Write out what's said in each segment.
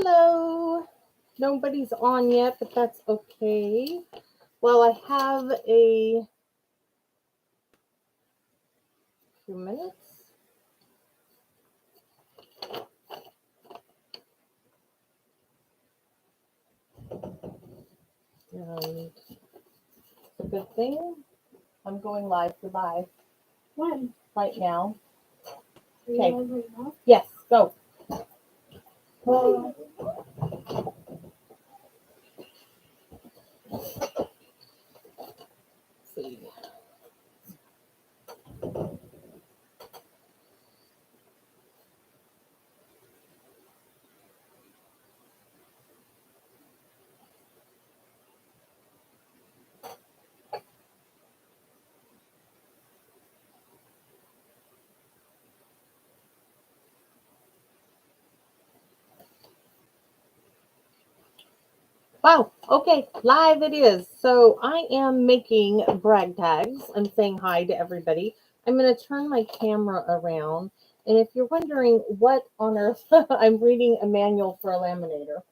Hello. Nobody's on yet, but that's okay. Well, I have a few minutes. And it's a good thing. I'm going live. Goodbye. When? Right now. Are you Okay. live right now? Yes, go. Let's see. Wow. Okay. Live it is. So I am making brag tags. I'm saying hi to everybody. I'm going to turn my camera around. And if you're wondering what on earth, I'm reading a manual for a laminator.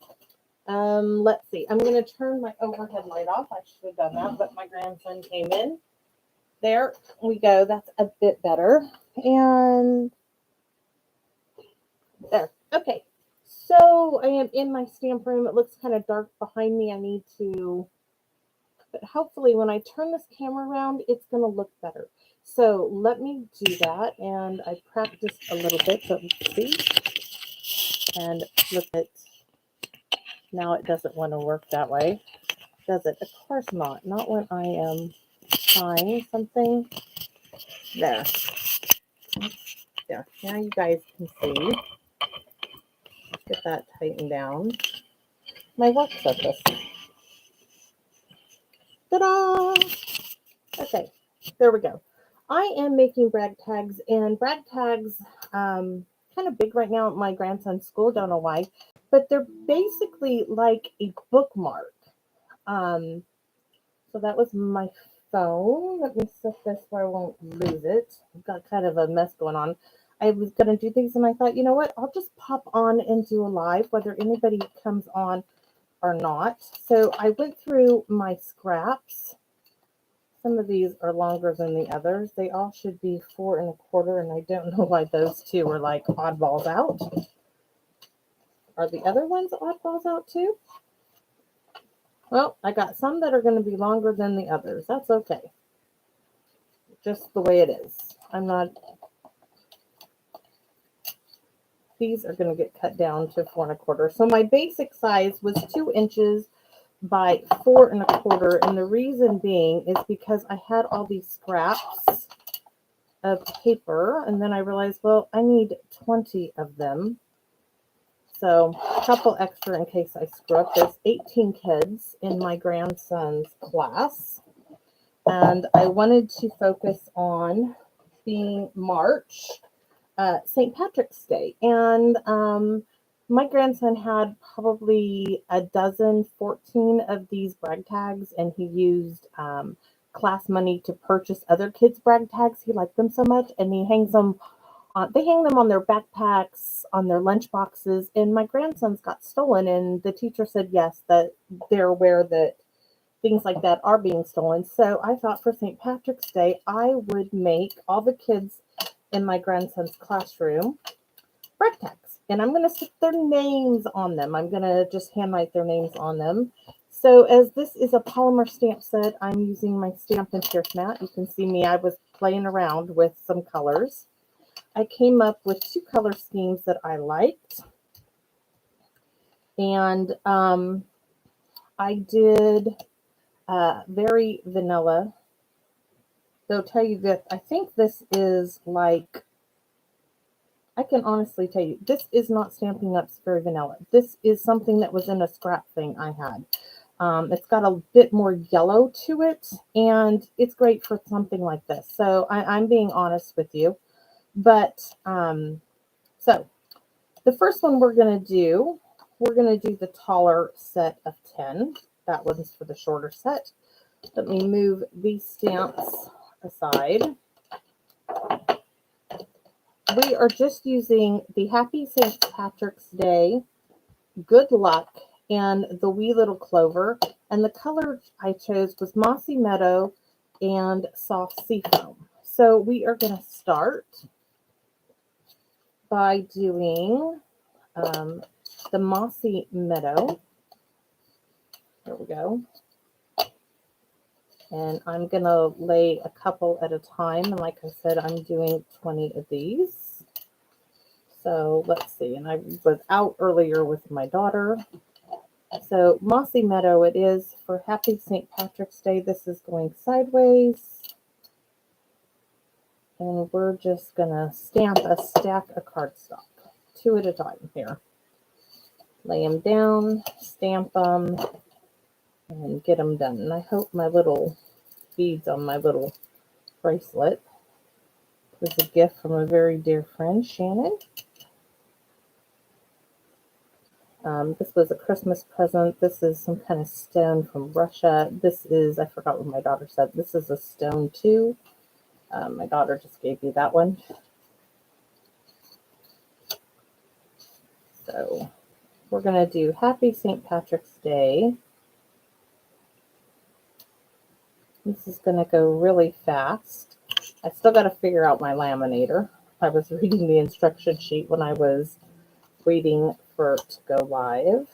Let's see. I'm going to turn my overhead light off. I should have done that, but my grandson came in. There we go. That's a bit better. And there. Okay. So I am in my stamp room. It looks kind of dark behind me. I need to, but hopefully when I turn this camera around, it's going to look better. So let me do that. And I practiced a little bit, but let's see. And look at, now it doesn't want to work that way. Does it? Of course not. Not when I am trying something. There. There. Now you guys can see. Get that tightened down. My work surface. Ta-da! Okay. There we go. I am making brag tags, and brag tags kind of big right now at my grandson's school. Don't know why. But they're basically like a bookmark. So that was my phone. Let me set this where I won't lose it. I've got kind of a mess going on. I was going to do things and I thought, you know what? I'll just pop on and do a live, whether anybody comes on or not. So I went through my scraps. Some of these are longer than the others. They all should be 4 1/4, and I don't know why those two are like oddballs out. Are the other ones oddballs out too? Well, I got some that are going to be longer than the others. That's okay. Just the way it is. I'm not, these are going to get cut down to 4 1/4. So my basic size was 2 inches by 4 1/4. And the reason being is because I had all these scraps of paper. And then I realized, well, I need 20 of them. So a couple extra in case I screw up. There's 18 kids in my grandson's class. And I wanted to focus on being March, St. Patrick's Day. And my grandson had probably 14 of these brag tags, and he used class money to purchase other kids' brag tags. He liked them so much, and he hangs them on, they hang them on their backpacks, on their lunch boxes, and my grandson's got stolen, and the teacher said yes, that they're aware that things like that are being stolen. So I thought for St. Patrick's Day, I would make all the kids in my grandson's classroom brag tags. And I'm going to stick their names on them. I'm going to just handwrite their names on them. So as this is a polymer stamp set, I'm using my Stampin' Pierce mat. You can see me, I was playing around with some colors. I came up with 2 color schemes that I liked. And I did very vanilla. They'll tell you that I think this is like, I can honestly tell you, this is not Stampin' Up's very vanilla. This is something that was in a scrap thing I had. It's got a bit more yellow to it, and it's great for something like this. So I'm being honest with you. But so the first one we're going to do the taller set of 10. That one's for the shorter set. Let me move these stamps aside. We are just using the Happy St. Patrick's Day Good Luck and the Wee Little Clover. And the color I chose was Mossy Meadow and Soft Seafoam. So we are going to start by doing the Mossy Meadow. There we go. And I'm going to lay a couple at a time. And like I said, I'm doing 20 of these. So let's see. And I was out earlier with my daughter. So Mossy Meadow it is for Happy St. Patrick's Day. This is going sideways. And we're just going to stamp a stack of cardstock. 2 at a time here. Lay them down, stamp them, and get them done. And I hope my little beads on my little bracelet was a gift from a very dear friend, Shannon. This was a Christmas present. This is some kind of stone from Russia. This is, I forgot what my daughter said. This is a stone too. My daughter just gave me that one. So we're going to do Happy St. Patrick's Day. This is going to go really fast. I still got to figure out my laminator. I was reading the instruction sheet when I was waiting for it to go live.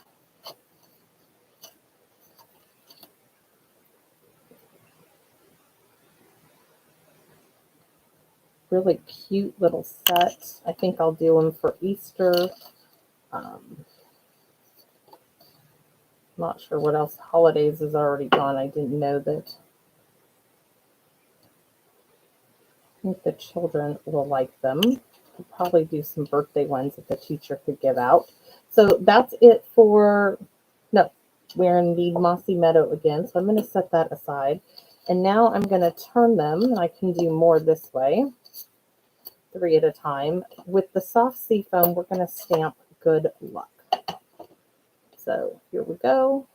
Really cute little set. I think I'll do them for Easter. Not sure what else. Holidays is already gone. I didn't know that. I think the children will like them. I'll probably do some birthday ones that the teacher could give out. So that's it for, no, we're going to need Mossy Meadow again. So I'm going to set that aside. And now I'm going to turn them, and I can do more this way, 3 at a time. With the soft seafoam, we're going to stamp Good Luck. So here we go.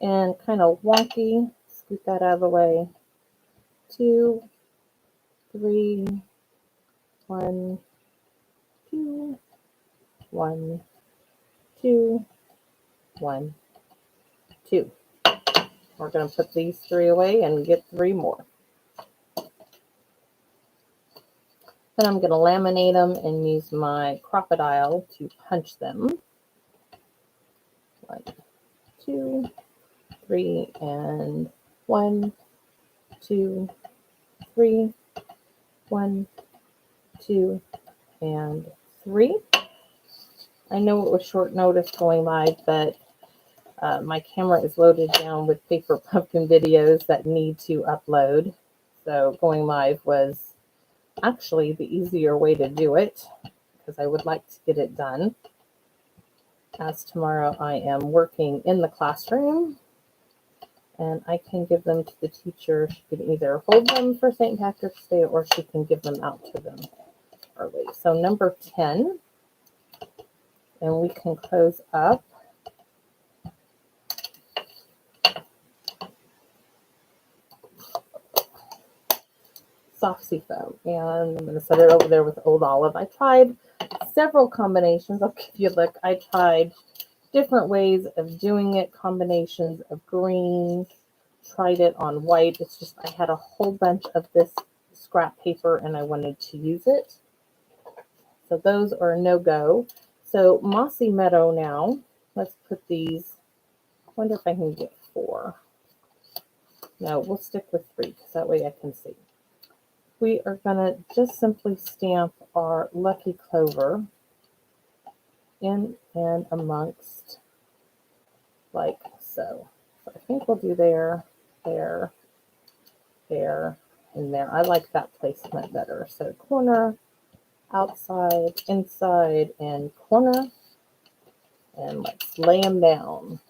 And kind of wonky, scoot that out of the way. 2, 3, 1, 2, 1, 2, 1, 2. We're going to put these 3 away and get 3 more. Then I'm going to laminate them and use my crocodile to punch them. 1, 2, 3, and 1, 2, 3, 1, 2, and 3. I know it was short notice going live, but my camera is loaded down with paper pumpkin videos that need to upload. So going live was actually the easier way to do it because I would like to get it done. As tomorrow I am working in the classroom and I can give them to the teacher. She can either hold them for St. Patrick's Day or she can give them out to them early. So number 10, and we can close up. Soft seafoam, and I'm going to set it over there with Old Olive. I tried several combinations. I'll give you a look. I tried different ways of doing it, combinations of green, tried it on white. It's just I had a whole bunch of this scrap paper and I wanted to use it. So those are a no-go. So Mossy Meadow now. Let's put these. I wonder if I can get 4. No, we'll stick with 3 because that way I can see. We are going to just simply stamp our Lucky Clover in and amongst like so. So I think we'll do there, there, there, and there. I like that placement better. So corner, outside, inside, and corner. And let's lay them down.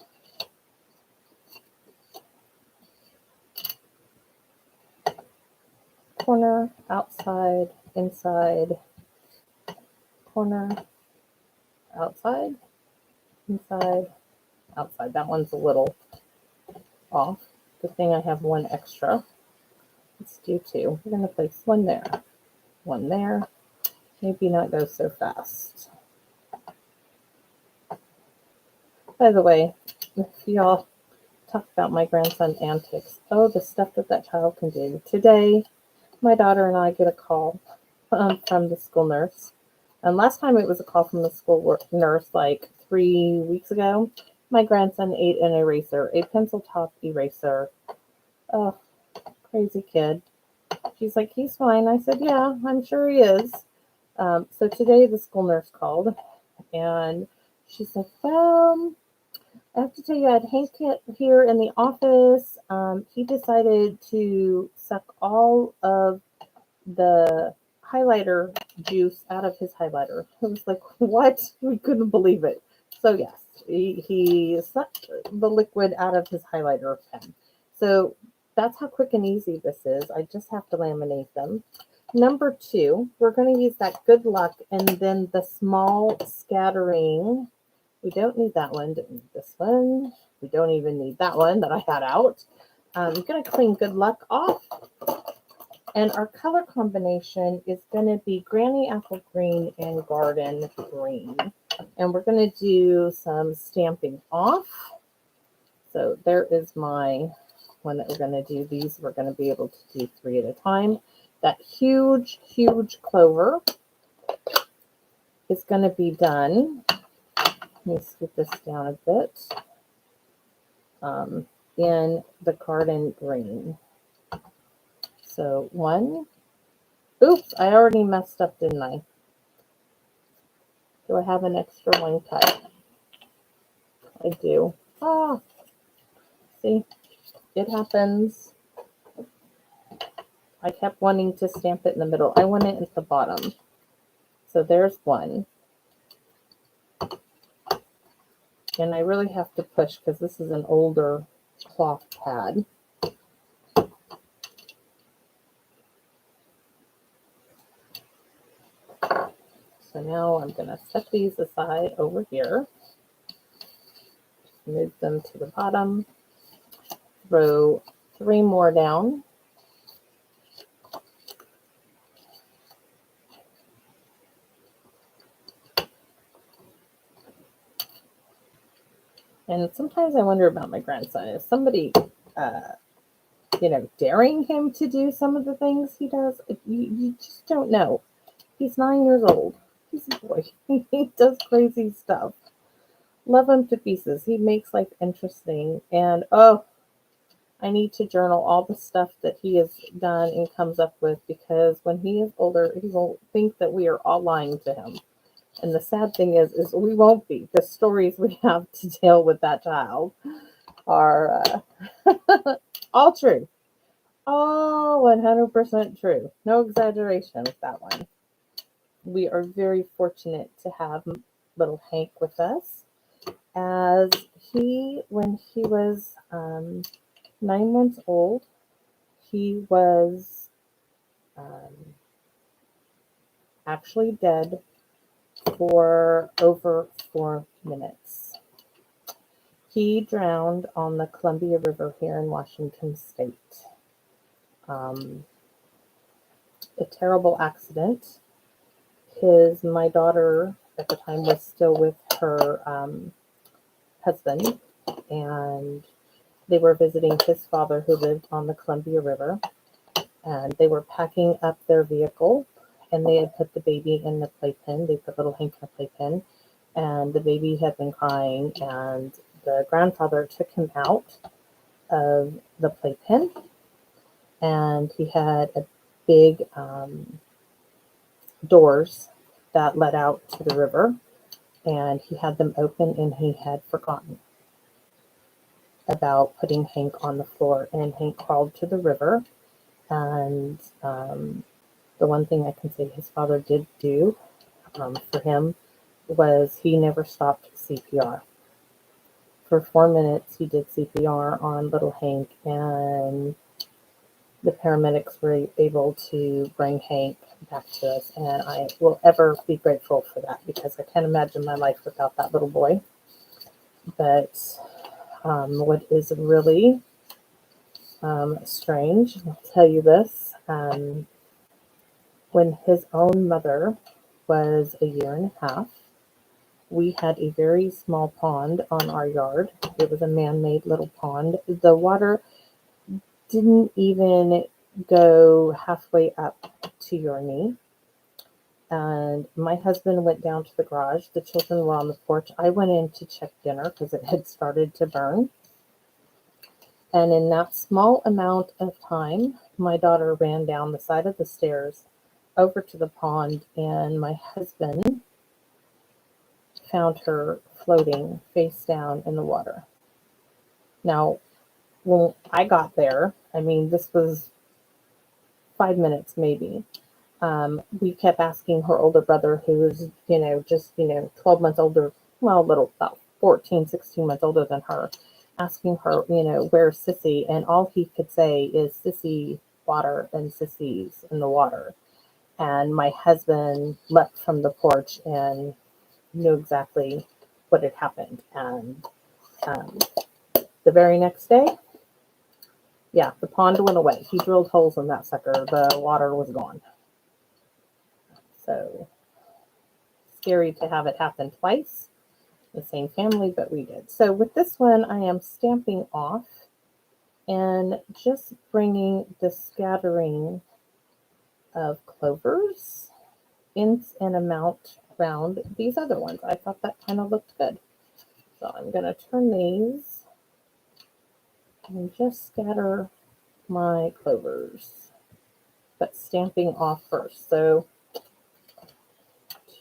Corner, outside, inside, corner, outside, inside, outside. That one's a little off. Good thing I have 1 extra. Let's do 2. We're going to place 1 there, 1 there. Maybe not go so fast. By the way, if y'all talk about my grandson's antics, oh, the stuff that that child can do. Today, my daughter and I get a call from the school nurse. And last time it was a call from the school nurse like 3 weeks ago. My grandson ate an eraser, a pencil top eraser. Oh, crazy kid. She's like, he's fine. I said, yeah, I'm sure he is. So today the school nurse called and she said, well, I have to tell you, I had Hank here in the office. He decided to suck all of the highlighter juice out of his highlighter. I was like, what? We couldn't believe it. So yes, he sucked the liquid out of his highlighter pen. So that's how quick and easy this is. I just have to laminate them. Number 2, we're going to use that Good Luck and then the small scattering. We don't need that one. Don't need this one. We don't even need that one that I had out. I'm going to clean Good Luck off. And our color combination is going to be Granny Apple Green and Garden Green. And we're going to do some stamping off. So there is my one that we're going to do. These we're going to be able to do 3 at a time. That huge, huge clover is going to be done. Let me scoot this down a bit. In the Garden Green. So 1. Oops, I already messed up, didn't I? Do I have an extra one cut? I do. Ah, see, it happens. I kept wanting to stamp it in the middle. I want it at the bottom. So there's one. And I really have to push because this is an older cloth pad. So now I'm going to set these aside over here. Move them to the bottom. Throw 3 more down. And sometimes I wonder about my grandson. Is somebody, daring him to do some of the things he does? You just don't know. He's 9 years old. He's a boy. He does crazy stuff. Love him to pieces. He makes life interesting. And, I need to journal all the stuff that he has done and comes up with because when he is older, he will think that we are all lying to him. And the sad thing is we won't be. The stories we have to deal with that child are all true. All 100% true. No exaggeration with that one. We are very fortunate to have little Hank with us, as when he was 9 months old, he was actually dead for over 4 minutes. He drowned on the Columbia River here in Washington State. A terrible accident. My daughter at the time was still with her husband, and they were visiting his father who lived on the Columbia River, and they were packing up their vehicle, and they had put the baby in the playpen. They put little Hank in the playpen, and the baby had been crying, and the grandfather took him out of the playpen, and he had a big doors that led out to the river, and he had them open, and he had forgotten about putting Hank on the floor, and Hank crawled to the river. And the one thing I can say his father did do for him was he never stopped CPR. For 4 minutes, he did CPR on little Hank, and the paramedics were able to bring Hank back to us. And I will ever be grateful for that because I can't imagine my life without that little boy. But what is really strange, I'll tell you this, when his own mother was 1.5 years, we had a very small pond on our yard. It was a man-made little pond. The water didn't even go halfway up to your knee. And my husband went down to the garage. The children were on the porch. I went in to check dinner because it had started to burn. And in that small amount of time, my daughter ran down the side of the stairs over to the pond, and my husband found her floating face down in the water. Now, when I got there, I mean, this was 5 minutes maybe. We kept asking her older brother, who was, just, 12 months older, well, a little, about 14, 16 months older than her, asking her, where's Sissy? And all he could say is Sissy water and Sissy's in the water. And my husband leapt from the porch and knew exactly what had happened. And the very next day, yeah, the pond went away. He drilled holes in that sucker. The water was gone. So scary to have it happen twice. The same family, but we did. So with this one, I am stamping off and just bringing the scattering of clovers in an amount around these other ones. I thought that kind of looked good. So I'm going to turn these and just scatter my clovers, but stamping off first. So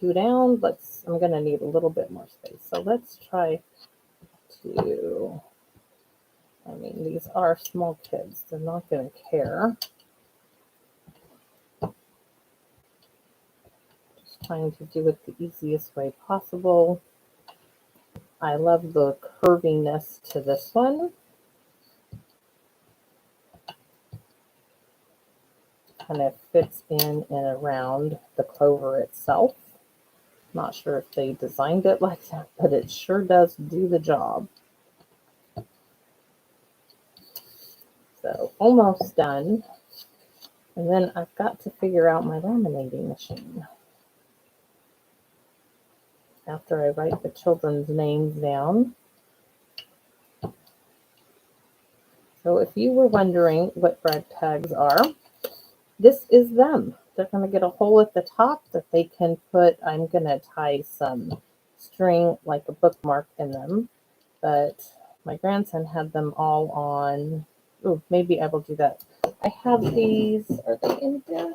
2 down. I'm going to need a little bit more space. So let's try to, I mean, these are small kids. They're not going to care. Just trying to do it the easiest way possible. I love the curviness to this one. Kind of fits in and around the clover itself. Not sure if they designed it like that, but it sure does do the job. So almost done. And then I've got to figure out my laminating machine. After I write the children's names down. So if you were wondering what brag tags are, this is them. They're going to get a hole at the top that they can put, I'm going to tie some string like a bookmark in them. But my grandson had them all on, oh, maybe I will do that. I have these, are they in here?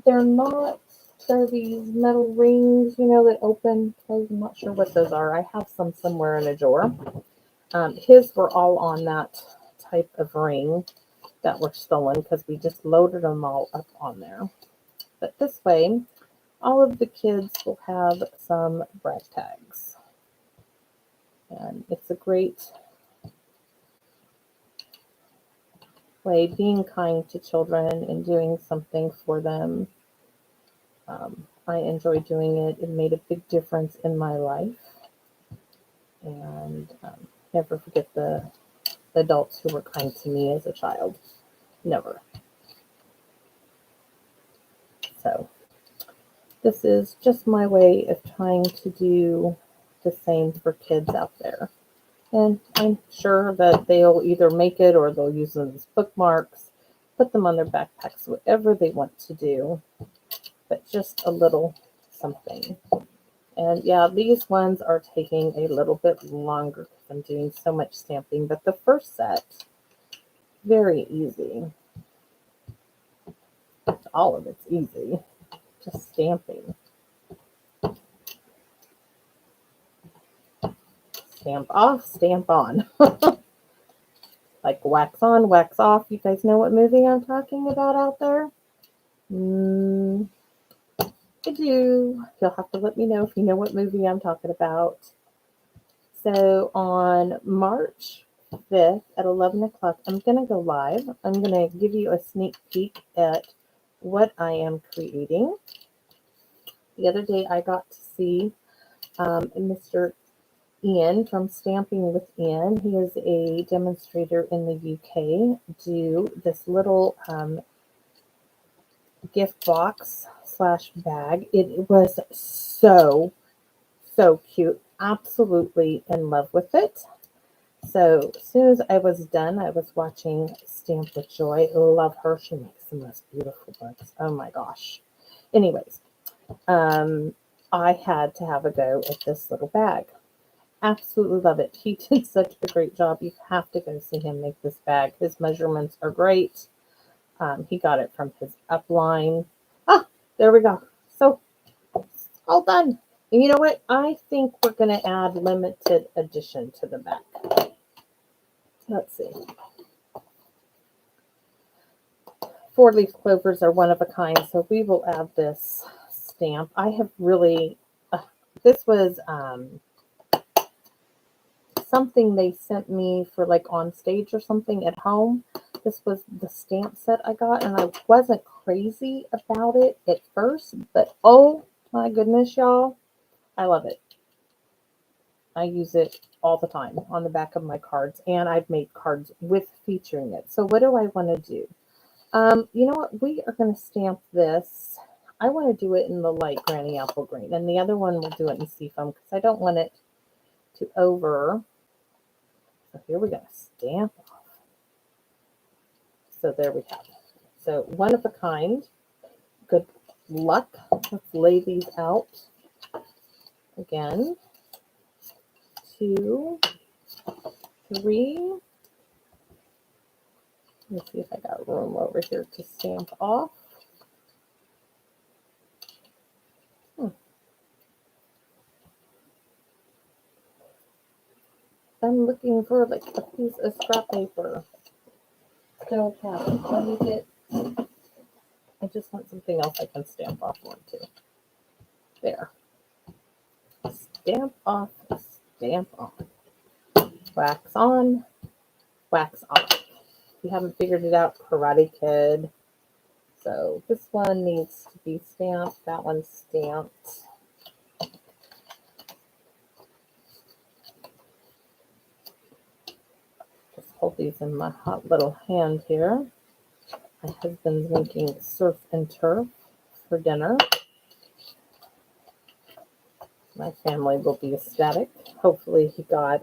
They're not, they're these metal rings, that open, close. I'm not sure what those are. I have some somewhere in a drawer. His were all on that type of ring that were stolen because we just loaded them all up on there. But this way, all of the kids will have some brag tags. And it's a great way, being kind to children and doing something for them. I enjoy doing it. It made a big difference in my life. And never forget the adults who were kind to me as a child. Never. So this is just my way of trying to do the same for kids out there. And I'm sure that they'll either make it or they'll use them as bookmarks, put them on their backpacks, whatever they want to do, but just a little something. And yeah, these ones are taking a little bit longer because I'm doing so much stamping, but the first set, very easy. All of it's easy, just stamping. Stamp off, stamp on. Like wax on, wax off. You guys know what movie I'm talking about out there? I do. You'll have to let me know if you know what movie I'm talking about. So on March 5th at 11 o'clock, I'm going to go live. I'm going to give you a sneak peek at what I am creating. The other day I got to see Mr. Ian from Stamping with Ian. He is a demonstrator in the UK. Do this little gift box / bag. It was so So cute. Absolutely in love with it. So as soon as I was done, I was watching Stamp with Joy. Love her. She makes the most beautiful books. Oh my gosh. Anyways, I had to have a go at this little bag. Absolutely love it. He did such a great job. You have to go see him make this bag. His measurements are great. He got it from his upline. Ah, there we go. So it's all done. And you know what? I think we're going to add limited edition to the back. Let's see. 4-leaf clovers are one of a kind, so we will add this stamp. I have really, this was something they sent me for like on stage or something at home. This was the stamp set I got, and I wasn't crazy about it at first, but oh my goodness, y'all, I love it. I use it all the time on the back of my cards, and I've made cards with featuring it. So what do I want to do? You know what? We are going to stamp this. I want to do it in the light Granny Apple Green, and the other one we'll do it in Seafoam because I don't want it to over. So here we go. Stamp off. So there we have it. So one of a kind. Good luck. Let's lay these out again. 2, 3. Let's see if I got room over here to stamp off. I'm looking for like a piece of scrap paper. Don't have it. Let me get. I just want something else I can stamp off on too. There. Stamp off. Stamp on. Wax on. Wax off. If you haven't figured it out, Karate Kid. So this one needs to be stamped. That one's stamped. Just hold these in my hot little hand here. My husband's making surf and turf for dinner. My family will be ecstatic. Hopefully he got,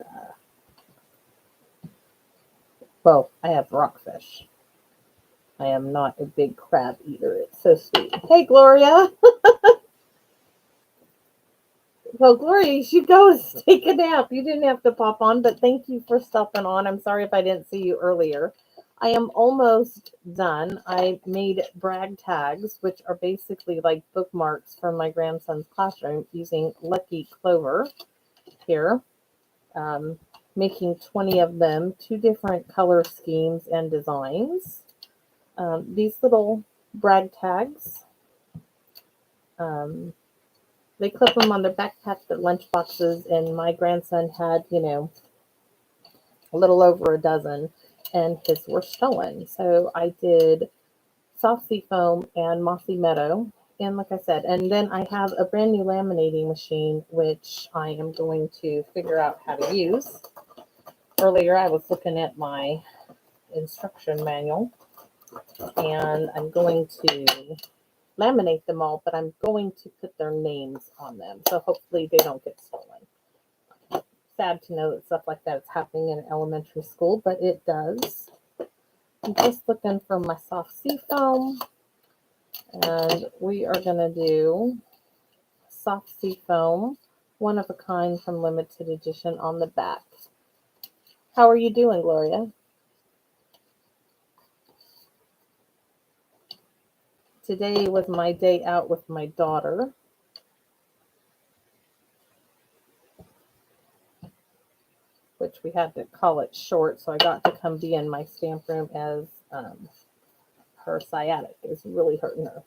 well, I have rockfish. I am not a big crab eater. It's so sweet. Hey, Gloria. Well, Gloria, you should go take a nap. You didn't have to pop on, but thank you for stopping on. I'm sorry if I didn't see you earlier. I am almost done. I made brag tags, which are basically like bookmarks from my grandson's classroom using Lucky Clover here. Making 20 of them, 2 different color schemes and designs. These little brag tags, they clip them on their backpack, their lunch boxes, and my grandson had, you know, a little over a dozen, and his were stolen. So I did soft sea foam and mossy meadow, and like I said, and then I have a brand new laminating machine, which I am going to figure out how to use. Earlier, I was looking at my instruction manual, and I'm going to laminate them all, but I'm going to put their names on them. So hopefully they don't get stolen. Sad to know that stuff like that is happening in elementary school, but it does. I'm just looking for my soft sea foam, and we are going to do soft sea foam, one of a kind from limited edition on the back. How are you doing, Gloria? Today was my day out with my daughter. Which we had to call it short, so I got to come be in my stamp room as her sciatic is really hurting her.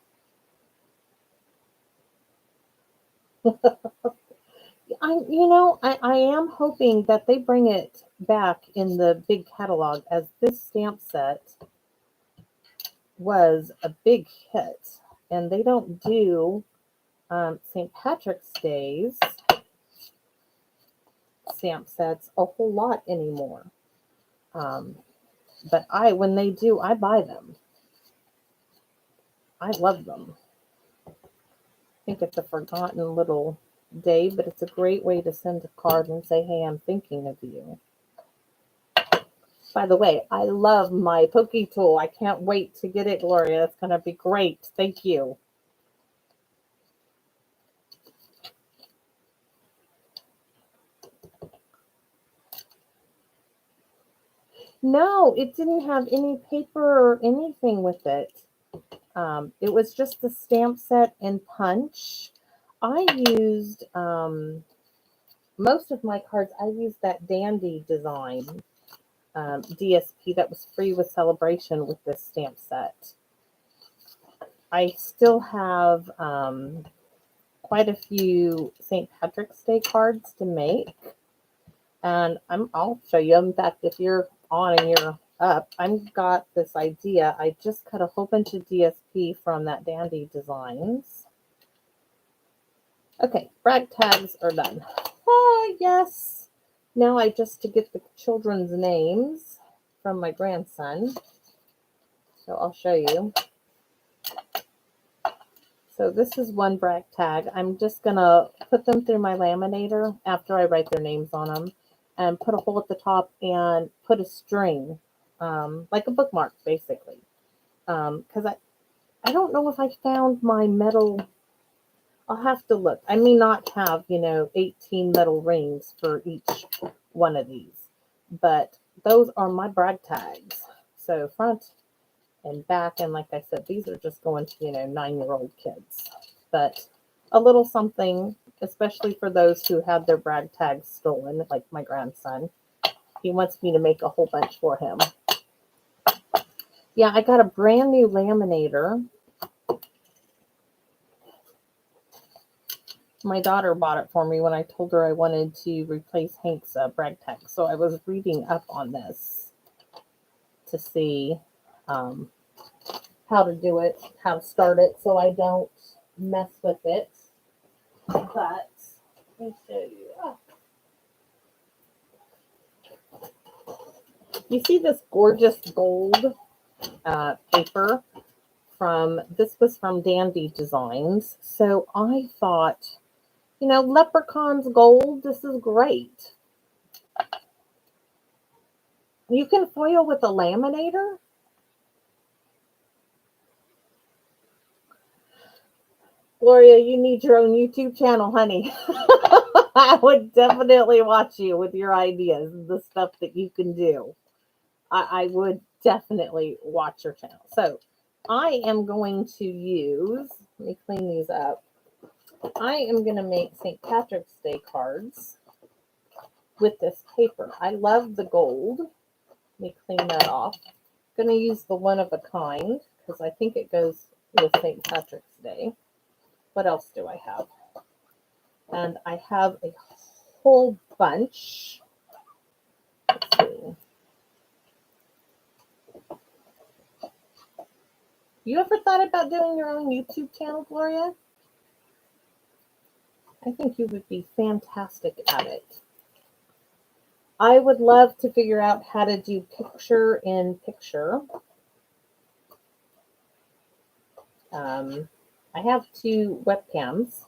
I am hoping that they bring it back in the big catalog, as this stamp set was a big hit, and they don't do St. Patrick's Day's stamp sets a whole lot anymore. But when they do, I buy them. I love them. I think it's a forgotten little day, but it's a great way to send a card and say, hey, I'm thinking of you. By the way, I love my Poke tool. I can't wait to get it, Gloria. It's going to be great. Thank you. No, it didn't have any paper or anything with it. It was just the stamp set and punch. I used most of my cards. I used that Dandy design DSP that was free with Celebration with this stamp set. I still have quite a few St. Patrick's Day cards to make, and I'll show you. In fact, if you're on and you're up, I've got this idea. I just cut a whole bunch of DSP from that Dandy Designs. Okay, brag tags are done. Oh, yes. Now I just to get the children's names from my grandson. So I'll show you. So this is one brag tag. I'm just going to put them through my laminator after I write their names on them and put a hole at the top and put a string, like a bookmark, basically. Because I don't know if I found my metal. I'll have to look. I may not have, 18 metal rings for each one of these, but those are my brag tags. So front and back, and like I said, these are just going to, 9-year-old kids. But a little something, especially for those who had their brag tags stolen, like my grandson. He wants me to make a whole bunch for him. Yeah, I got a brand new laminator. My daughter bought it for me when I told her I wanted to replace Hank's brag tag. So I was reading up on this to see how to do it, how to start it, so I don't mess with it. But let me show you. Oh. You see this gorgeous gold paper this was from Dandy Designs. So I thought, leprechauns gold, this is great. You can foil with a laminator. Gloria, you need your own YouTube channel, honey. I would definitely watch you with your ideas, the stuff that you can do. I would definitely watch your channel. So I am going to use, let me clean these up. I am going to make St. Patrick's Day cards with this paper. I love the gold. Let me clean that off. I'm going to use the one of a kind because I think it goes with St. Patrick's Day. What else do I have? And I have a whole bunch. Let's see. You ever thought about doing your own YouTube channel, Gloria? I think you would be fantastic at it. I would love to figure out how to do picture-in-picture. I have 2 webcams.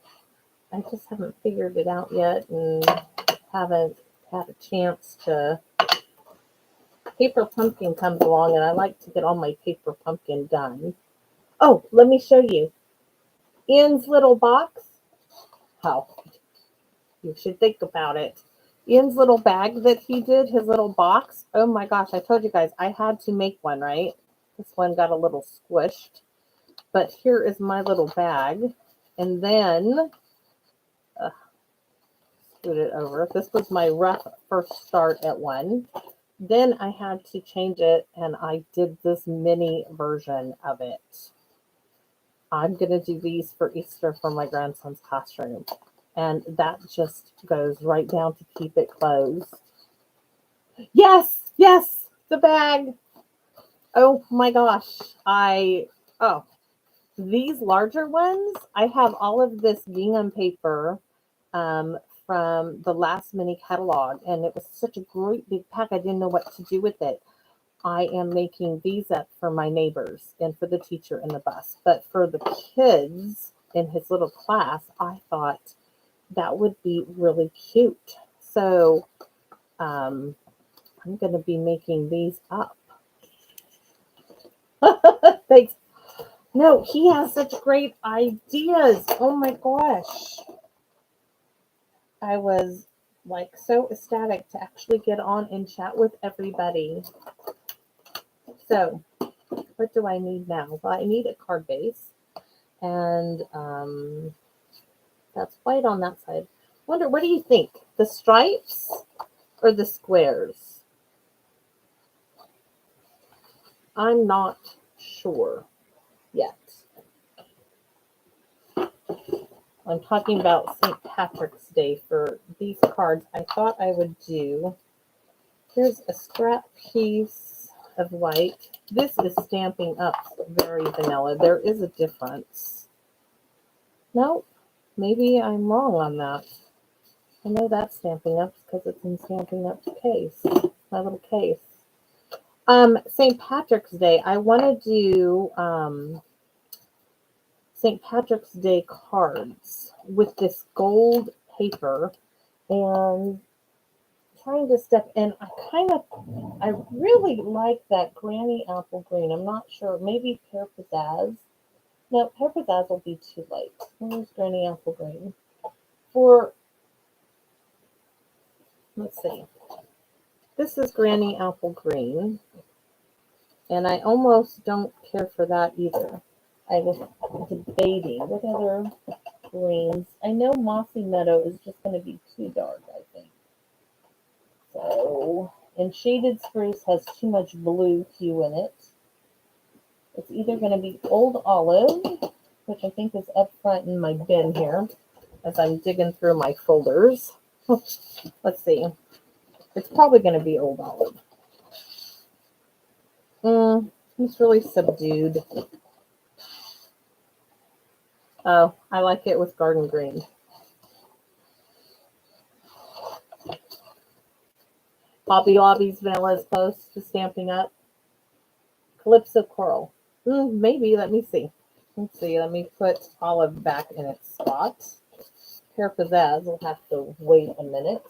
I just haven't figured it out yet and haven't had a chance to. Paper pumpkin comes along and I like to get all my paper pumpkin done. Oh, let me show you. Ian's little box. How? You should think about it. Ian's little bag that he did, his little box. Oh my gosh, I told you guys I had to make one, right? This one got a little squished. But here is my little bag. And then, scoot it over. This was my rough first start at one. Then I had to change it, and I did this mini version of it. I'm going to do these for Easter for my grandson's classroom. And that just goes right down to keep it closed. Yes, the bag. Oh my gosh. These larger ones, I have all of this gingham paper from the last mini catalog, and it was such a great big pack. I didn't know what to do with it. I am making these up for my neighbors and for the teacher in the bus. But for the kids in his little class, I thought that would be really cute. So I'm going to be making these up. Thanks. No, he has such great ideas. Oh my gosh. I was like so ecstatic to actually get on and chat with everybody. So, what do I need now? Well, I need a card base, and that's white on that side. Wonder, what do you think? The stripes or the squares? I'm not sure yet. I'm talking about St. Patrick's Day for these cards. I thought I would do, here's a scrap piece of white. This is Stampin' Up very vanilla. There is a difference. Nope, maybe I'm wrong on that. I know that's Stampin' Up because it's in Stampin' Up's case, my little case. St. Patrick's Day, I want to do St. Patrick's Day cards with this gold paper and trying to step in. I really like that Granny Apple Green. I'm not sure. Maybe Pear Pizzazz. No, Pear Pizzazz will be too light. Where's Granny Apple Green? Let's see. This is Granny Apple Green. And I almost don't care for that either. I was debating what other greens. I know Mossy Meadow is just going to be too dark, I think. So, and Shaded Spruce has too much blue hue in it. It's either going to be Old Olive, which I think is up front in my bin here, as I'm digging through my folders. Let's see. It's probably going to be Old Olive. It's really subdued. Oh, I like it with Garden Green. Hobby Lobby's vanilla is close to Stamping Up. Calypso Coral. Maybe. Let me see. Let's see. Let me put Olive back in its spot. Pear Pizzazz will have to wait a minute.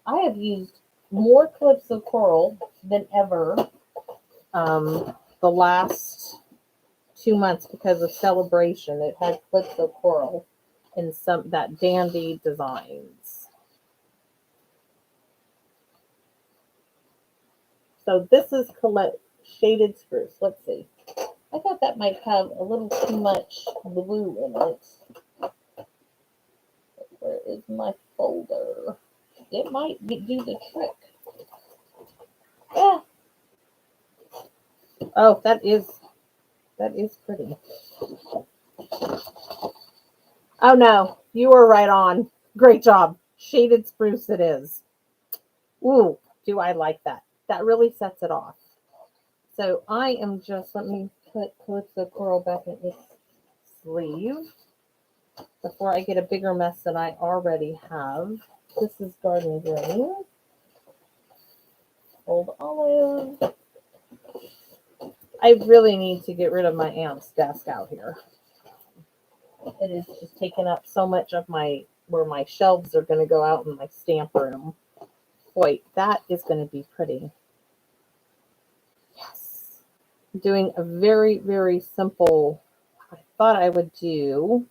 I have used more Calypso Coral than ever the last 2 months because of Celebration. It had Calypso Coral in some that Dandy Designs. So this is Shaded Spruce. Let's see. I thought that might have a little too much blue in it. Where is my folder? It might do the trick. Yeah. Oh, that is pretty. Oh no, you were right on. Great job. Shaded Spruce it is. Ooh, do I like that. That really sets it off. So I am just, let me put Calypso Coral back in its sleeve before I get a bigger mess than I already have. This is Garden Green. Old Olive. I really need to get rid of my aunt's desk out here. It is just taking up so much of where my shelves are going to go out in my stamp room. Boy, that is going to be pretty. Yes. I'm doing a very, very simple, I thought I would do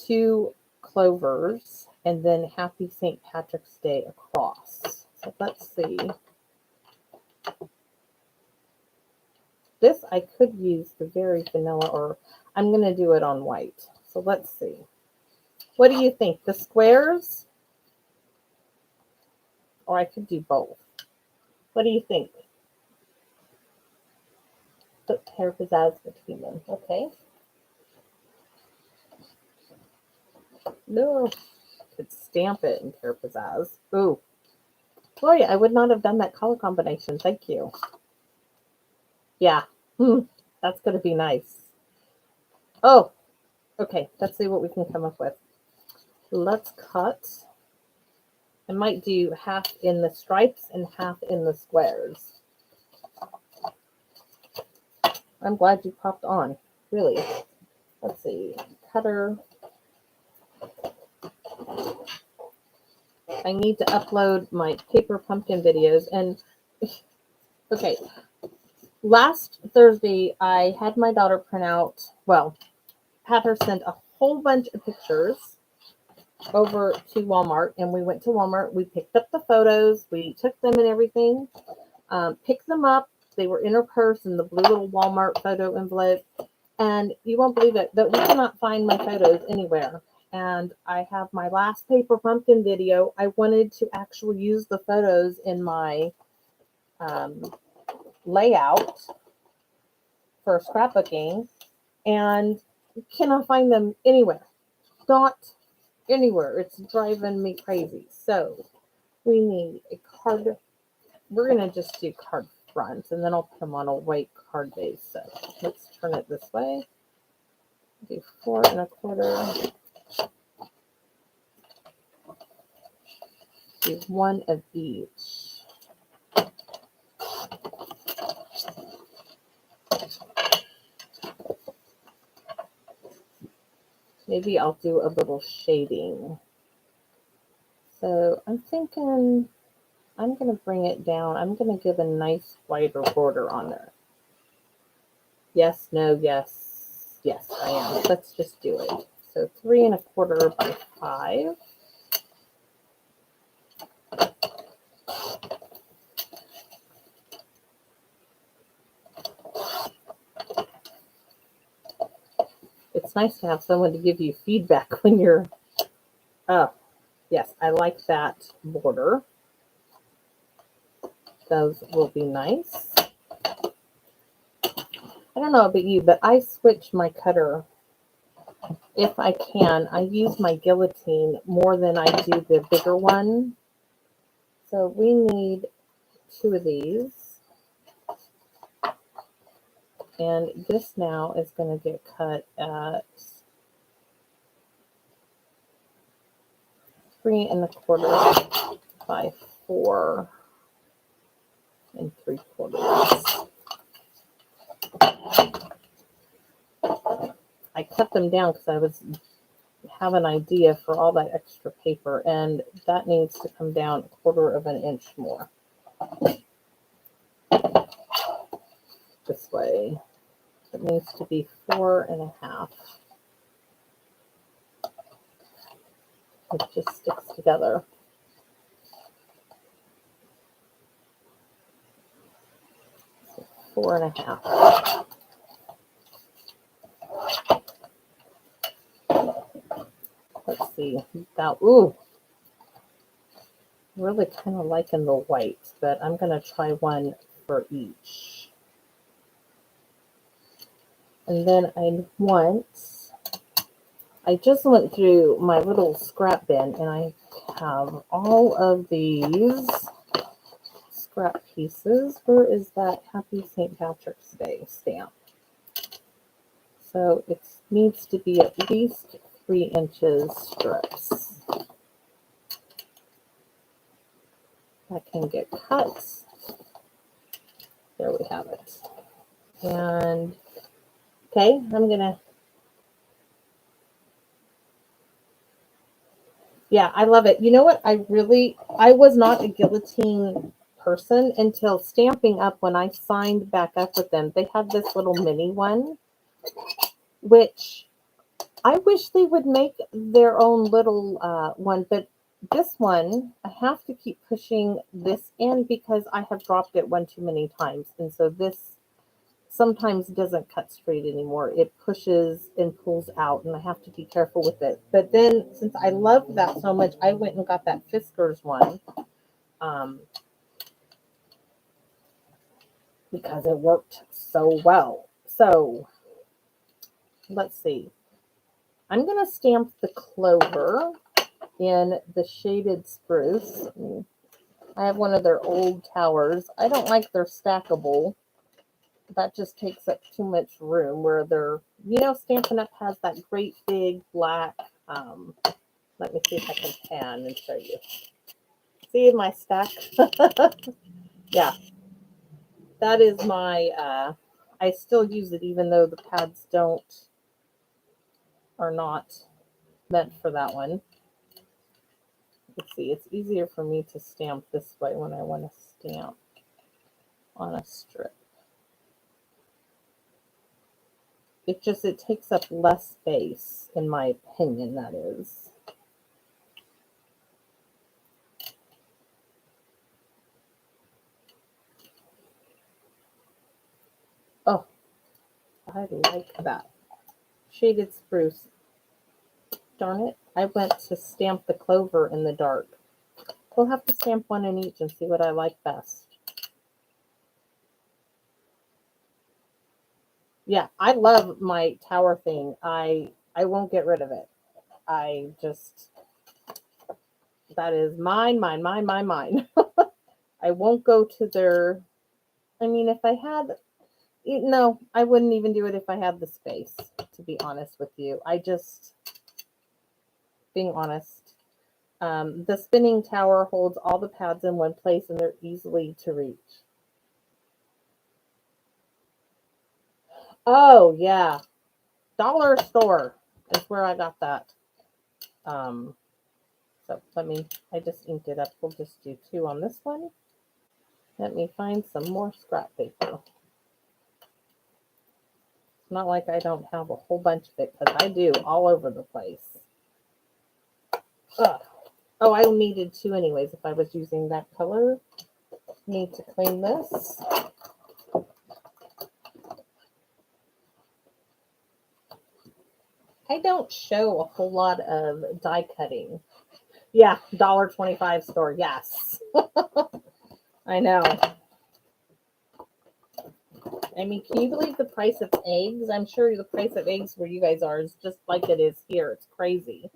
2 clovers and then Happy St. Patrick's Day across. So let's see. This I could use the very vanilla, or I'm going to do it on white. So let's see. What do you think? The squares? Or I could do both. What do you think? Put Pear Pizzazz between them. Okay. No. Could stamp it in Pear Pizzazz. Ooh. Boy, I would not have done that color combination. Thank you. Yeah. That's going to be nice. Oh. Okay. Let's see what we can come up with. Let's cut. I might do half in the stripes and half in the squares. I'm glad you popped on. Really. Let's see. Cutter. I need to upload my paper pumpkin videos. And okay, last Thursday, I had my daughter print out, well, had her send a whole bunch of pictures over to Walmart. And we went to Walmart. We picked up the photos. We took them and everything, picked them up. They were in her purse in the blue little Walmart photo envelope. And you won't believe it, but we cannot find my photos anywhere. And I have my last paper pumpkin video. I wanted to actually use the photos in my layout for scrapbooking, and cannot find them anywhere. Not anywhere. It's driving me crazy. So we need a card. We're going to just do card front, and then I'll put them on a white card base. So let's turn it this way. Do 4 1/4. Do 1 of each. Maybe I'll do a little shading. So I'm thinking I'm going to bring it down. I'm going to give a nice wider border on there. Yes, no, yes. Yes, I am. Let's just do it. So 3 1/4 by 5. It's nice to have someone to give you feedback when you're, oh, yes, I like that border. Those will be nice. I don't know about you, but I switch my cutter if I can. I use my guillotine more than I do the bigger one. So we need 2 of these. And this now is going to get cut at 3 1/4 by 4 3/4. I cut them down because I have an idea for all that extra paper, and that needs to come down 1/4 of an inch more. This way. It needs to be 4 1/2. It just sticks together. So 4 1/2. Let's see. That, ooh, really kind of liking the white, but I'm going to try one for each. And then I just went through my little scrap bin, and I have all of these scrap pieces. Where is that Happy St. Patrick's Day stamp? So it needs to be at least 3 inches strips. That can get cut. There we have it. And okay, I'm gonna, yeah, I love it. You know what? I was not a guillotine person until Stamping Up. When I signed back up with them, they had this little mini one, which I wish they would make their own little one, but this one, I have to keep pushing this in because I have dropped it one too many times. And so this sometimes doesn't cut straight anymore. It pushes and pulls out, and I have to be careful with it. But then, since I love that so much, I went and got that Fiskars one because it worked so well. So let's see. I'm going to stamp the clover in the shaded spruce. I have one of their old towers. I don't like their stackable. That just takes up too much room, where they're, Stampin' Up! Has that great big black, let me see if I can pan and show you. See my stack? Yeah, that is my, I still use it even though the pads are not meant for that one. Let's see, it's easier for me to stamp this way when I want to stamp on a strip. It takes up less space, in my opinion, that is. Oh, I like that. Shaded spruce. Darn it, I went to stamp the clover in the dark. We'll have to stamp one in each and see what I like best. Yeah, I love my tower thing. I won't get rid of it. That is mine. I won't go to their, I mean, if I had, no, I wouldn't even do it if I had the space, to be honest with you. Being honest, the spinning tower holds all the pads in one place and they're easily to reach. Oh, yeah. Dollar store is where I got that. So I just inked it up. We'll just do 2 on this one. Let me find some more scrap paper. It's not like I don't have a whole bunch of it, because I do all over the place. Ugh. Oh, I needed 2 anyways if I was using that color. Need to clean this. I don't show a whole lot of die cutting. Yeah, $1.25 store. Yes. I know. I mean, can you believe the price of eggs? I'm sure the price of eggs where you guys are is just like it is here. It's crazy.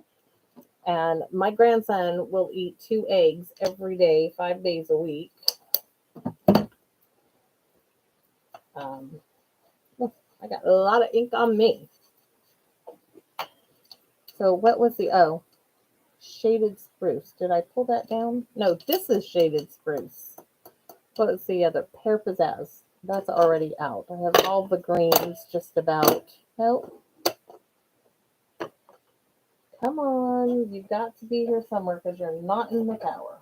And my grandson will eat 2 eggs every day, 5 days a week. I got a lot of ink on me. So what was shaded spruce. Did I pull that down? No, this is shaded spruce. What's the other? Pear pizzazz. That's already out. I have all the greens just about. Nope. Come on. You've got to be here somewhere because you're not in the tower.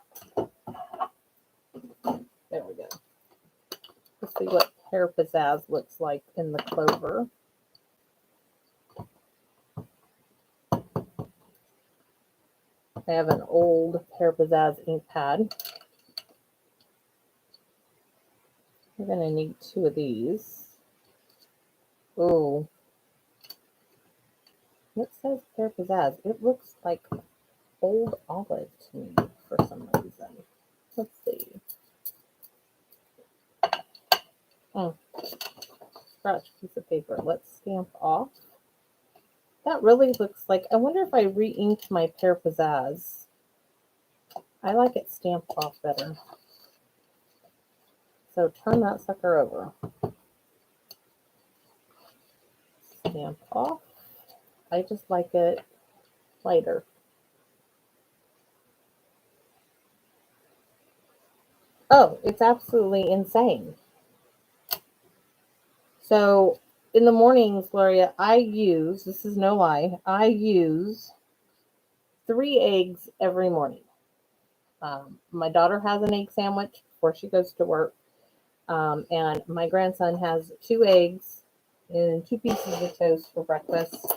There we go. Let's see what pear pizzazz looks like in the clover. I have an old pear pizzazz ink pad. We're going to need 2 of these. Oh. What says pear pizzazz? It looks like old olive to me for some reason. Let's see. Scratch piece of paper. Let's stamp off. That really looks like, I wonder if I re-inked my pear pizzazz. I like it stamped off better. So turn that sucker over. Stamp off. I just like it lighter. Oh, it's absolutely insane. So in the mornings, Gloria, this is no lie, I use 3 eggs every morning. My daughter has an egg sandwich before she goes to work. And my grandson has 2 eggs and 2 pieces of toast for breakfast.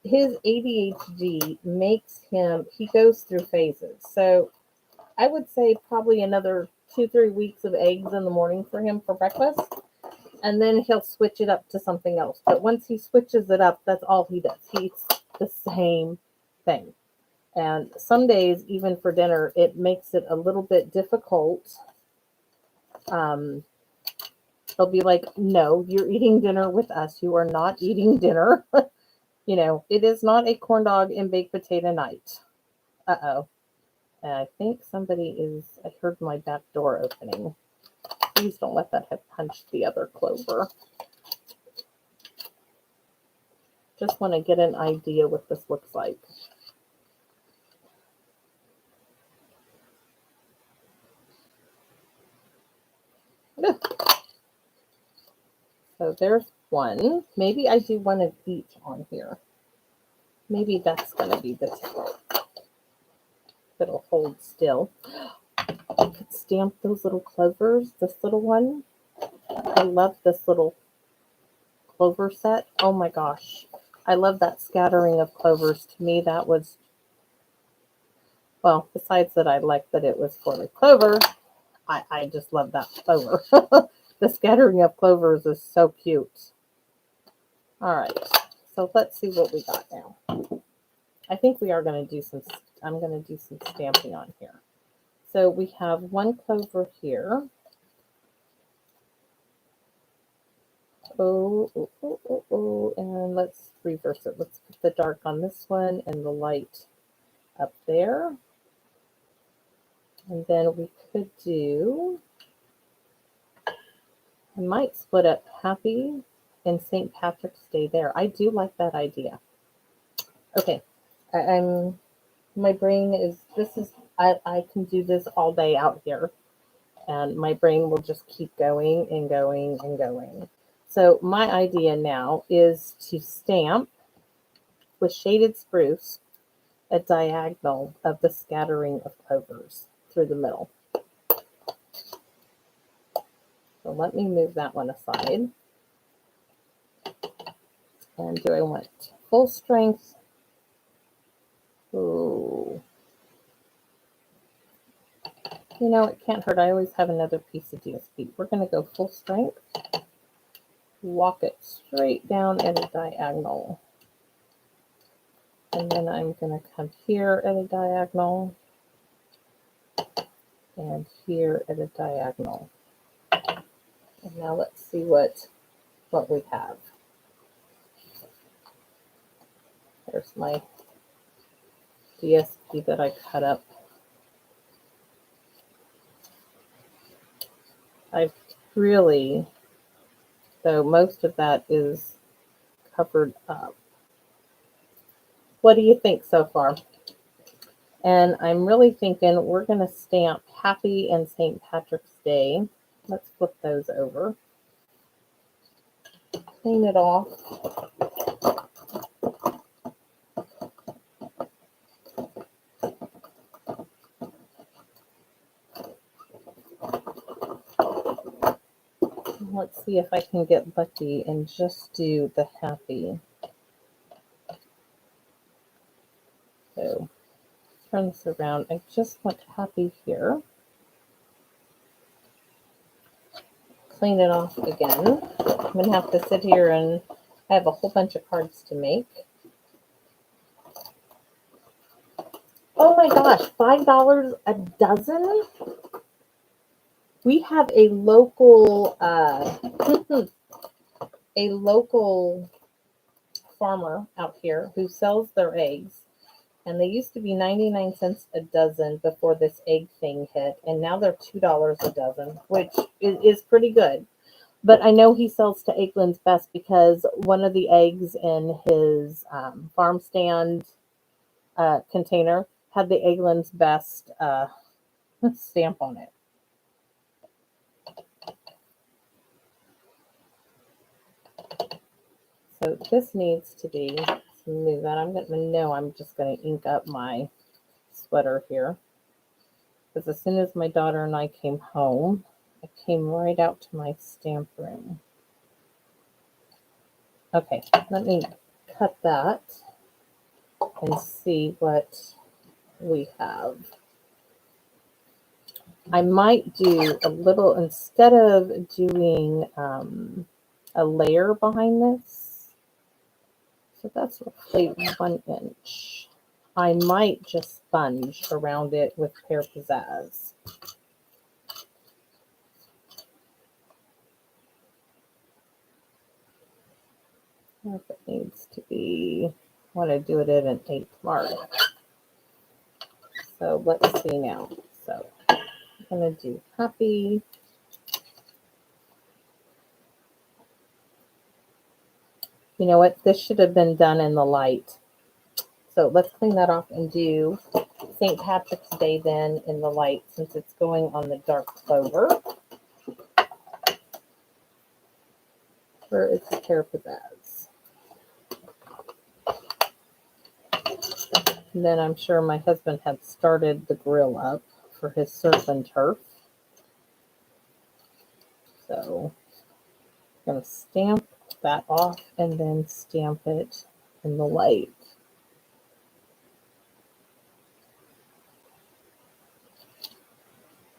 His ADHD makes he goes through phases. So I would say probably another 2-3 weeks of eggs in the morning for him for breakfast. And then he'll switch it up to something else. But once he switches it up, that's all he does. He eats the same thing. And some days, even for dinner, it makes it a little bit difficult. He'll be like, no, you're eating dinner with us. You are not eating dinner. It is not a corn dog and baked potato night. Uh-oh. And I think I heard my back door opening. Please don't let that have punched the other clover. Just want to get an idea what this looks like. So there's one. Maybe I do one of each on here. Maybe that's going to be the tip that'll hold still. I could stamp those little clovers, this little one. I love this little clover set. Oh my gosh. I love that scattering of clovers. To me, that was, well, besides that I like that it was 4-leaf clover, I just love that clover. The scattering of clovers is so cute. All right. So let's see what we got now. I think we are going to do some, I'm going to do some stamping on here. So we have one clover here. And let's reverse it. Let's put the dark on this one and the light up there. And then we could do, I might split up Happy and St. Patrick's Day there. I do like that idea. Okay, my brain is, I can do this all day out here. And my brain will just keep going and going and going. So my idea now is to stamp with shaded spruce a diagonal of the scattering of clovers through the middle. So let me move that one aside. And do I want full strength? Ooh. You know, it can't hurt. I always have another piece of DSP. We're going to go full strength. Walk it straight down at a diagonal. And then I'm going to come here at a diagonal. And here at a diagonal. And now let's see what we have. There's my DSP that I cut up. I've really, though most of that is covered up. What do you think so far? And I'm really thinking we're going to stamp Happy and St. Patrick's Day. Let's flip those over. Clean it off. Let's see if I can get lucky and just do the Happy. So turn this around. I just want Happy here. Clean it off again. I'm going to have to sit here and I have a whole bunch of cards to make. Oh my gosh, $5 a dozen? We have a local a local farmer out here who sells their eggs, and they used to be 99 cents a dozen before this egg thing hit, and now they're $2 a dozen, which is pretty good. But I know he sells to Eggland's Best because one of the eggs in his farm stand container had the Eggland's Best stamp on it. So this needs to be, move that. I'm just going to ink up my sweater here. Because as soon as my daughter and I came home, I came right out to my stamp room. Okay, let me cut that and see what we have. I might do a little, instead of doing a layer behind this, so that's roughly 1 inch. I might just sponge around it with Pear Pizzazz. If it needs to be, I want to do it at an 8th mark. So let's see now. So I'm going to do Happy. You know what? This should have been done in the light. So let's clean that off and do St. Patrick's Day then in the light, since it's going on the dark clover. Where is the Pear Pizzazz? And then I'm sure my husband had started the grill up for his surf and turf. So I'm going to stamp that off and then stamp it in the light.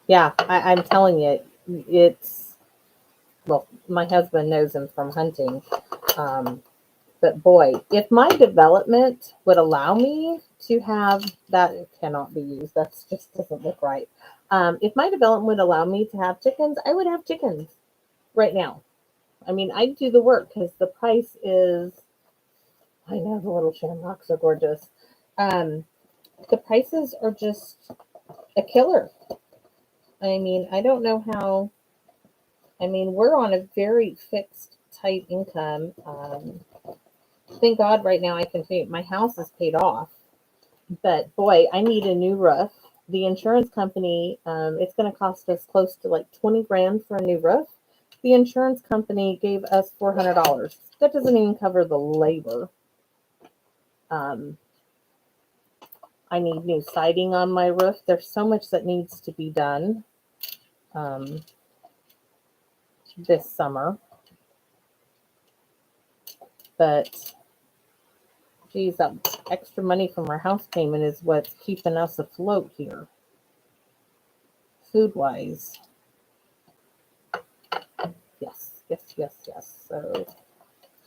Yeah, I'm telling you, it's, well, my husband knows him from hunting. But boy, if my development would allow me to have that, it cannot be used. That just doesn't look right. If my development would allow me to have chickens, I would have chickens right now. I mean, I'd do the work because the price is, I know the little shamrocks are gorgeous. The prices are just a killer. I mean, I don't know how, I mean, we're on a very fixed, tight income. Thank God right now I can pay, my house is paid off. But boy, I need a new roof. The insurance company, it's going to cost us close to like 20 grand for a new roof. The insurance company gave us $400. That doesn't even cover the labor. I need new siding on my roof. There's so much that needs to be done this summer. But geez, that extra money from our house payment is what's keeping us afloat here, food-wise. Yes, yes, yes, yes. So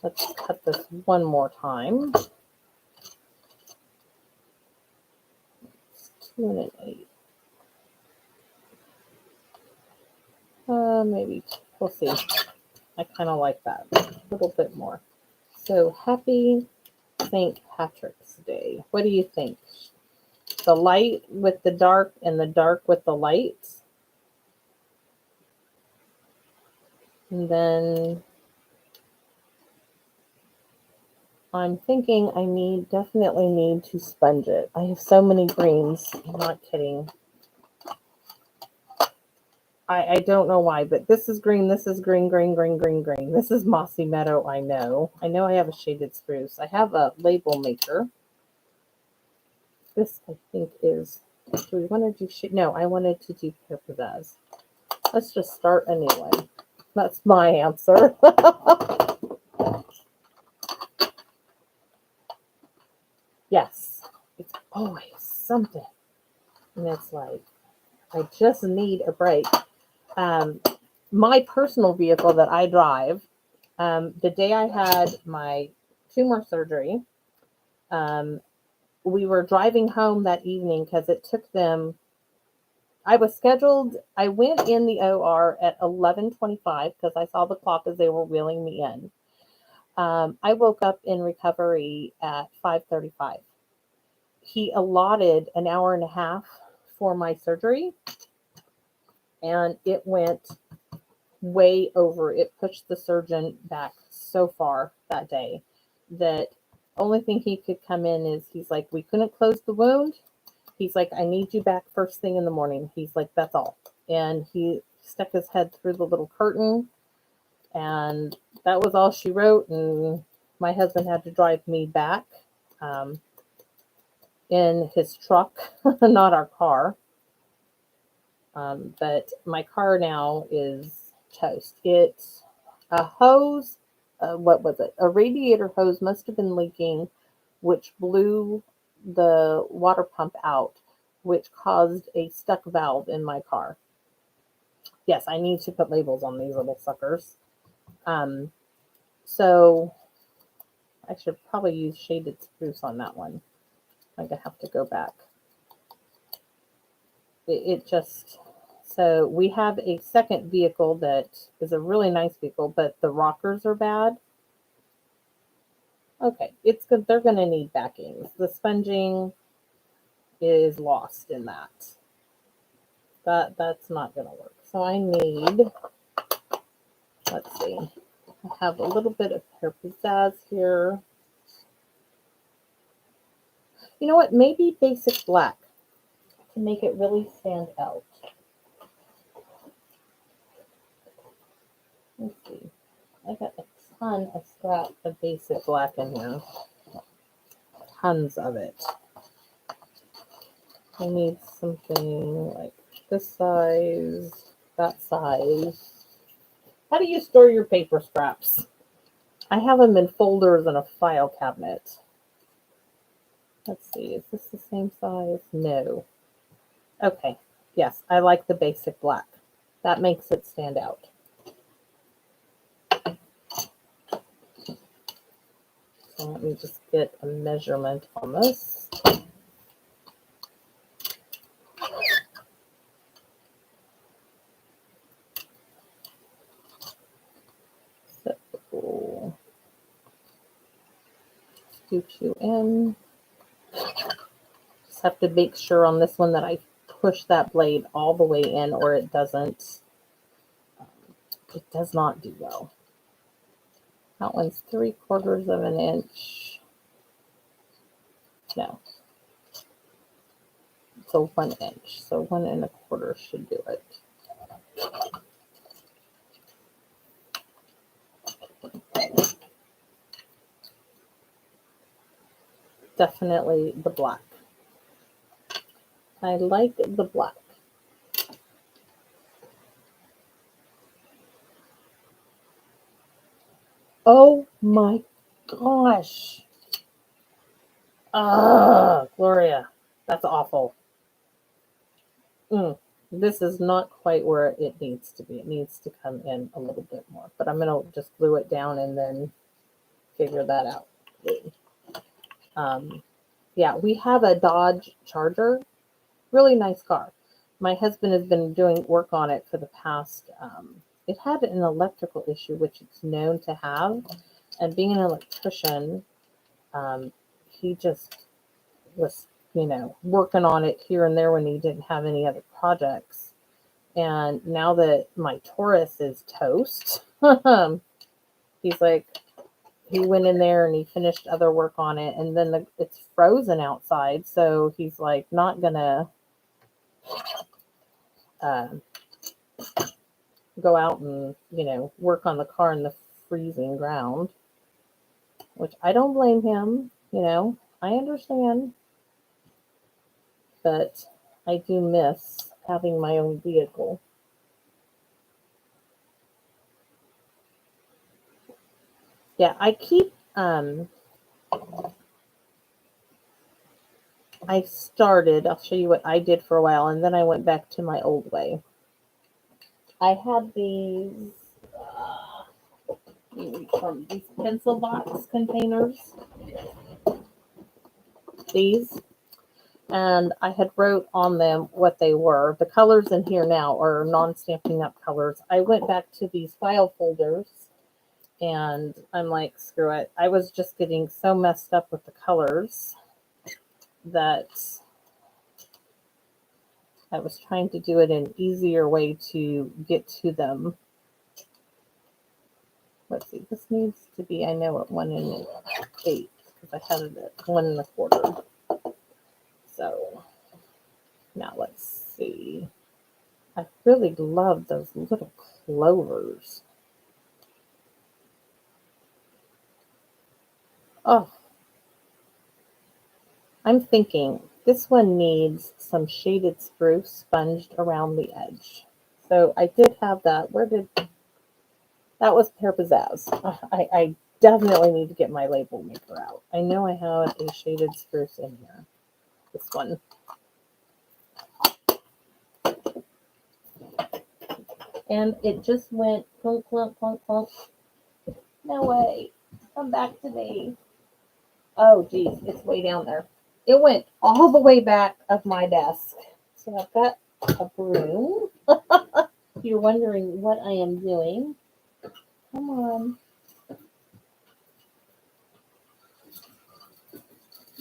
let's cut this one more time. It's 2 and an 8. Maybe we'll see. I kind of like that a little bit more. So happy St. Patrick's Day. What do you think? The light with the dark and the dark with the light. And then I'm thinking I definitely need to sponge it. I have so many greens. I'm not kidding. I don't know why, but this is green, this is green, green, green, green, green. This is mossy meadow, I know. I know I have a shaded spruce. I have a label maker. This, I think, is, do we want to do shade? No, I wanted to do pear pizzazz. Let's just start a new one. That's my answer. Yes, it's always something. And it's like, I just need a break. My personal vehicle that I drive, the day I had my tumor surgery, we were driving home that evening because it took them, I was scheduled, I went in the OR at 11:25 because I saw the clock as they were wheeling me in. I woke up in recovery at 5:35. He allotted an hour and a half for my surgery, and it went way over. It pushed the surgeon back so far that day that only thing he could come in is, he's like, we couldn't close the wound. He's like, I need you back first thing in the morning. He's like, that's all. And he stuck his head through the little curtain, and that was all she wrote. And my husband had to drive me back in his truck, not our car. But my car now is toast. It's a hose. What was it? A radiator hose must have been leaking, which blew the water pump out, which caused a stuck valve in my car. Yes, I need to put labels on these little suckers. So I should probably use shaded spruce on that one. I'm going to have to go back. It just, so we have a second vehicle that is a really nice vehicle, but the rockers are bad. Okay, it's good. They're going to need backings. The sponging is lost in that. That's not going to work. So I need, let's see, I have a little bit of pear pizzazz here. You know what? Maybe basic black to make it really stand out. Let's see. I got a ton of scrap of basic black in here. Tons of it. I need something like this size, that size. How do you store your paper scraps? I have them in folders in a file cabinet. Let's see, is this the same size? No. Okay, yes, I like the basic black. That makes it stand out. So let me just get a measurement on this. So, scoot you in. Just have to make sure on this one that I push that blade all the way in, or it doesn't. It does not do well. That one's 3/4 of an inch. No. So 1 inch. So 1 1/4 should do it. Definitely the black. I like the black. Oh my gosh. Ah, Gloria, that's awful. This is not quite where it needs to be. It needs to come in a little bit more, but I'm going to just glue it down and then figure that out. Yeah, we have a Dodge Charger. Really nice car. My husband has been doing work on it for the past, it had an electrical issue, which it's known to have. And being an electrician, he just was, working on it here and there when he didn't have any other projects. And now that my Taurus is toast, he's like, he went in there and he finished other work on it. And then it's frozen outside. So he's like, not going to go out and, work on the car in the freezing ground, which I don't blame him. I understand. But I do miss having my own vehicle. Yeah, I keep, I'll show you what I did for a while, and then I went back to my old way. I had these, from these pencil box containers, these, and I had wrote on them what they were. The colors in here now are non-Stampin' Up! Colors. I went back to these file folders, and I'm like, screw it. I was just getting so messed up with the colors that I was trying to do it an easier way to get to them. Let's see, this needs to be, I know, at 1 1/8 because I had it at 1 1/4. So now let's see. I really love those little clovers. Oh, I'm thinking this one needs some shaded spruce sponged around the edge. So I did have that. That was Pear Pizzazz. I definitely need to get my label maker out. I know I have a shaded spruce in here. This one. And it just went clunk, clunk, clunk, clunk. No way. Come back to me. Oh, geez. It's way down there. It went all the way back of my desk. So I've got a broom. You're wondering what I am doing. Come on.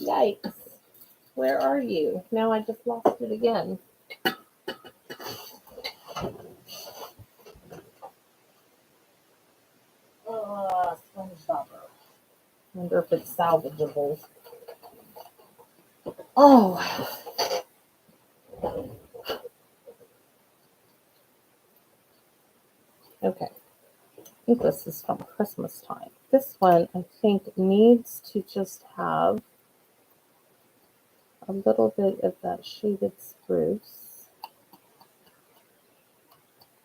Yikes. Where are you? Now I just lost it again. SpongeBob. Wonder if it's salvageable. Oh. Okay. I think this is from Christmas time. This one, I think, needs to just have a little bit of that shaded spruce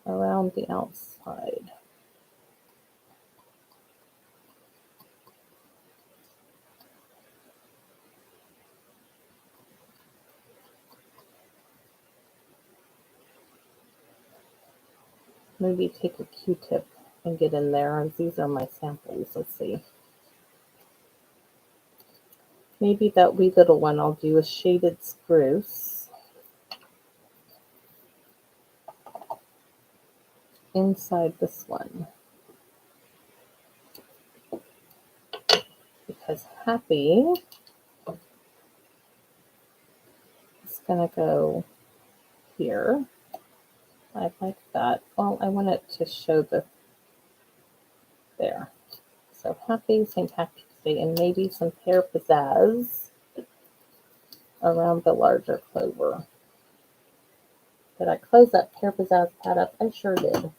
around the outside. Maybe take a Q-tip and get in there. And these are my samples. Let's see. Maybe that wee little one I'll do a shaded spruce inside this one. Because Happy is going to go here. I like that. Well, I want it to show there. So Happy St. Patrick's Day, and maybe some pear pizzazz around the larger clover. Did I close that pear pizzazz pad up? I sure did.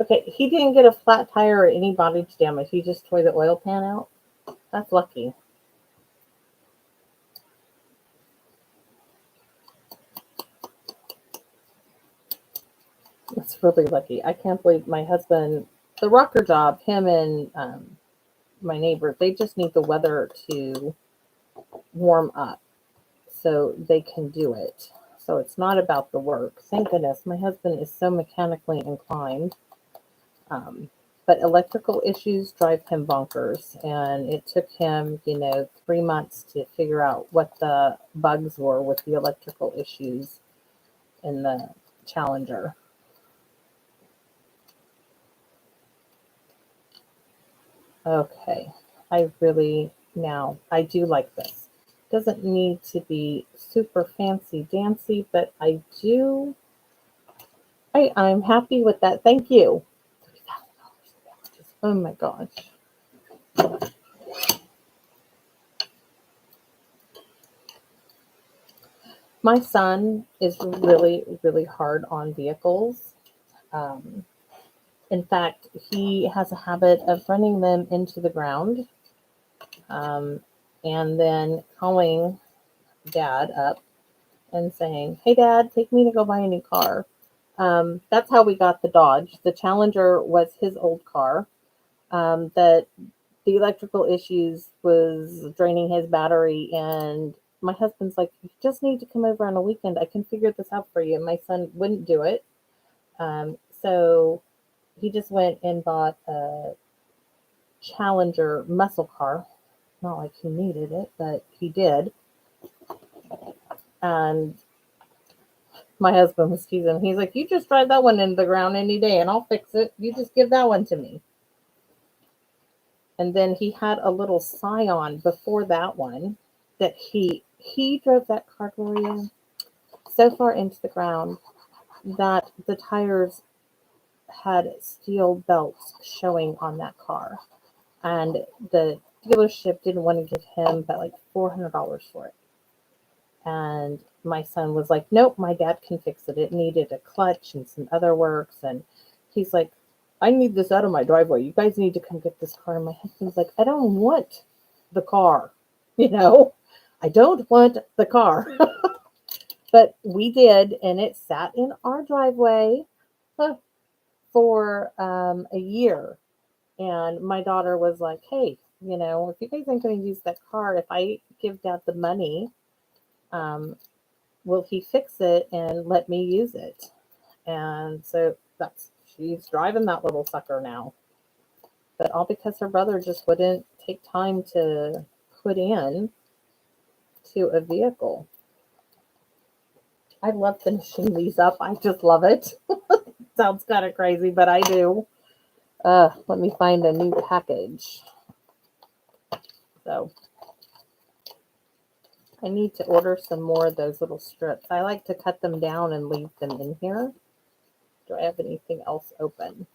Okay, he didn't get a flat tire or any body damage. He just tore the oil pan out. That's lucky. That's really lucky. I can't believe my husband, the rocker job, him and my neighbor, they just need the weather to warm up so they can do it. So it's not about the work. Thank goodness. My husband is so mechanically inclined. But electrical issues drive him bonkers. And it took him, 3 months to figure out what the bugs were with the electrical issues in the Challenger. Okay, I do like this. Doesn't need to be super fancy dancy, but I'm happy with that. Thank you. $3,000. Oh my gosh. My son is really, really hard on vehicles. In fact, he has a habit of running them into the ground and then calling Dad up and saying, "Hey, Dad, take me to go buy a new car." That's how we got the Dodge. The Challenger was his old car. That the electrical issues was draining his battery, and my husband's like, "You just need to come over on a weekend. I can figure this out for you." And my son wouldn't do it. So he just went and bought a Challenger muscle car. Not like he needed it, but he did. And my husband was teasing. He's like, "You just drive that one into the ground any day and I'll fix it. You just give that one to me." And then he had a little Scion before that one that he drove that car, Gloria, so far into the ground that the tires had steel belts showing on that car. And the dealership didn't want to give him but like $400 for it. And my son was like, "Nope, my dad can fix it. It needed a clutch and some other works." And he's like, "I need this out of my driveway. You guys need to come get this car." And my husband's like, "I don't want the car. I don't want the car." But we did, and it sat in our driveway for a year. And my daughter was like, "Hey, if you guys aren't going to use that car, if I give Dad the money, will he fix it and let me use it?" And so she's driving that little sucker now. But all because her brother just wouldn't take time to put in to a vehicle. I love finishing these up. I just love it. Sounds kind of crazy, but I do. Let me find a new package. So I need to order some more of those little strips. I like to cut them down and leave them in here. Do I have anything else open?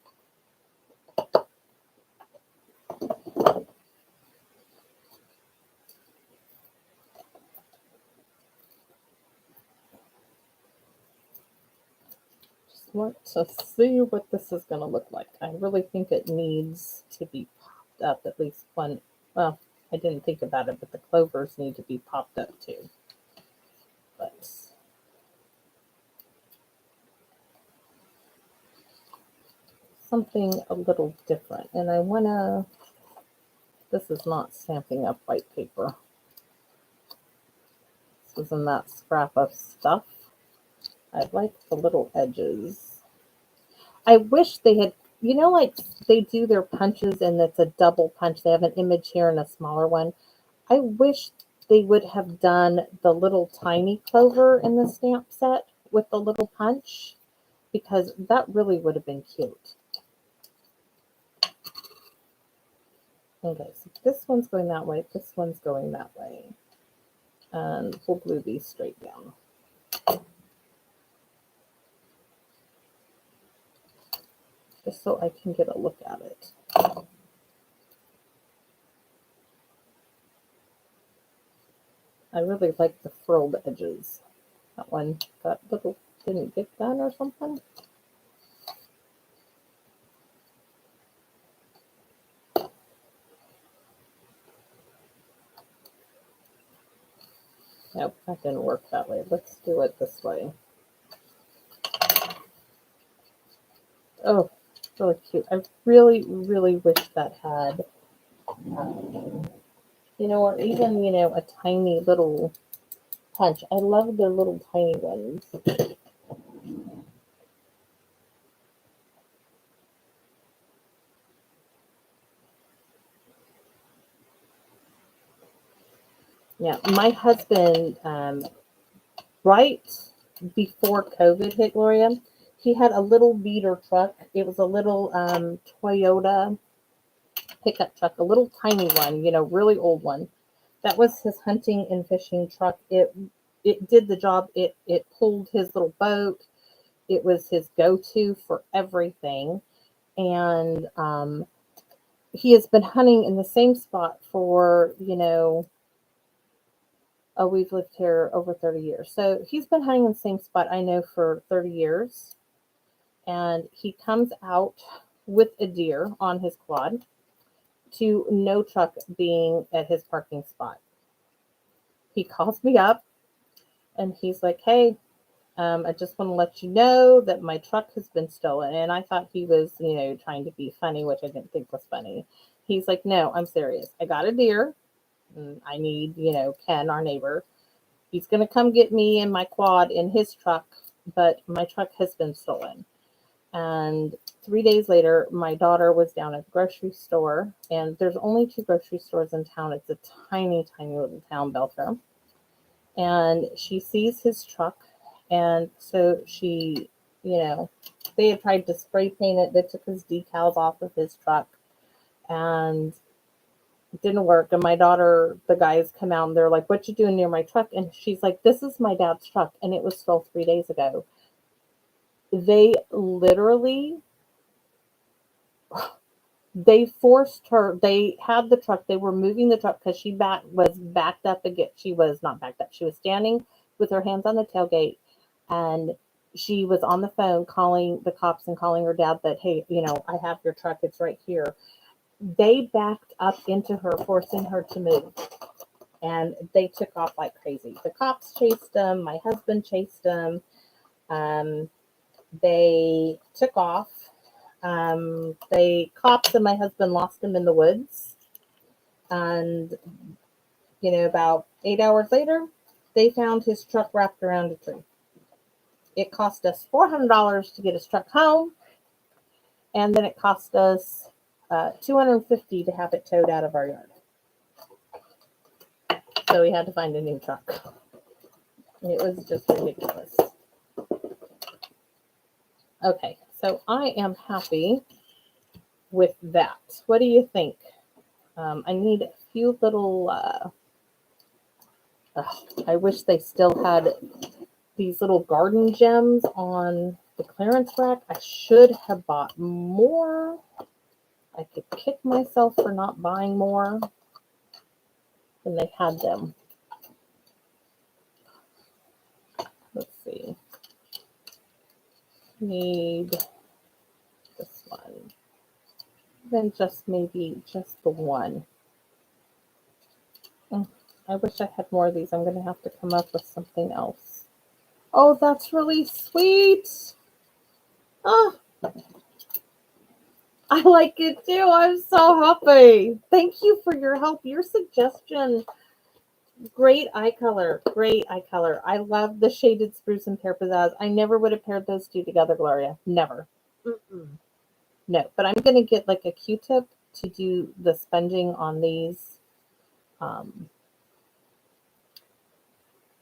Just want to see what this is going to look like. I really think it needs to be popped up at least one. Well, I didn't think about it, but the clovers need to be popped up too. But something a little different. And I want to, this is not Stampin' Up! White paper. This isn't that scrap of stuff. I like the little edges. I wish they had, you know, like they do their punches and it's a double punch. They have an image here and a smaller one. I wish they would have done the little tiny clover in the stamp set with the little punch, because that really would have been cute. Okay, so this one's going that way, this one's going that way. And we'll glue these straight down. Just so I can get a look at it. I really like the frilled edges. That one got little, didn't get done or something. Nope, that didn't work that way. Let's do it this way. Oh, really cute. I really, really wish that had, you know, or even, you know, a tiny little punch. I love the little tiny ones. Yeah, my husband, right before COVID hit, Gloria, he had a little beater truck. It was a little Toyota pickup truck, a little tiny one, you know, really old one. That was his hunting and fishing truck. It did the job. It pulled his little boat. It was his go-to for everything. And he has been hunting in the same spot for, you know, oh, we've lived here over 30 years. So he's been hunting in the same spot, I know, for 30 years. And he comes out with a deer on his quad to no truck being at his parking spot. He calls me up and he's like, hey, I just want to let you know that my truck has been stolen. And I thought he was, you know, trying to be funny, which I didn't think was funny. He's like, no, I'm serious. I got a deer. And I need, you know, Ken, our neighbor. He's going to come get me and my quad in his truck, but my truck has been stolen. And 3 days later, my daughter was down at the grocery store, and there's only 2 grocery stores in town. It's a tiny, tiny little town, Belfair. And she sees his truck, and so she, you know, they had tried to spray paint it. They took his decals off of his truck, and it didn't work. And my daughter, the guys come out, and they're like, what you doing near my truck? And she's like, this is my dad's truck, and it was stole 3 days ago. They literally, they forced her, they had the truck, they were moving the truck because she was backed up again. She was not backed up. She was standing with her hands on the tailgate, and she was on the phone calling the cops and calling her dad that, hey, you know, I have your truck. It's right here. They backed up into her, forcing her to move. And they took off like crazy. The cops chased them. My husband chased them. They took off. The cops and my husband lost him in the woods. And, you know, about 8 hours later, they found his truck wrapped around a tree. It cost us $400 to get his truck home. And then it cost us $250 to have it towed out of our yard. So we had to find a new truck. It was just ridiculous. Okay, so I am happy with that. What do you think? I need a few little, I wish they still had these little garden gems on the clearance rack. I should have bought more. I could kick myself for not buying more when they had them. Let's see. need this one. Then just maybe just the one. I wish I had more of these. I'm going to have to come up with something else. Oh, that's really sweet. Oh, I like it too. I'm so happy. Thank you for your help. Your suggestion. Great eye color. Great eye color. I love the shaded spruce and pear pizzazz. I never would have paired those two together, Gloria. Never. No, but I'm going to get like a Q-tip to do the sponging on these.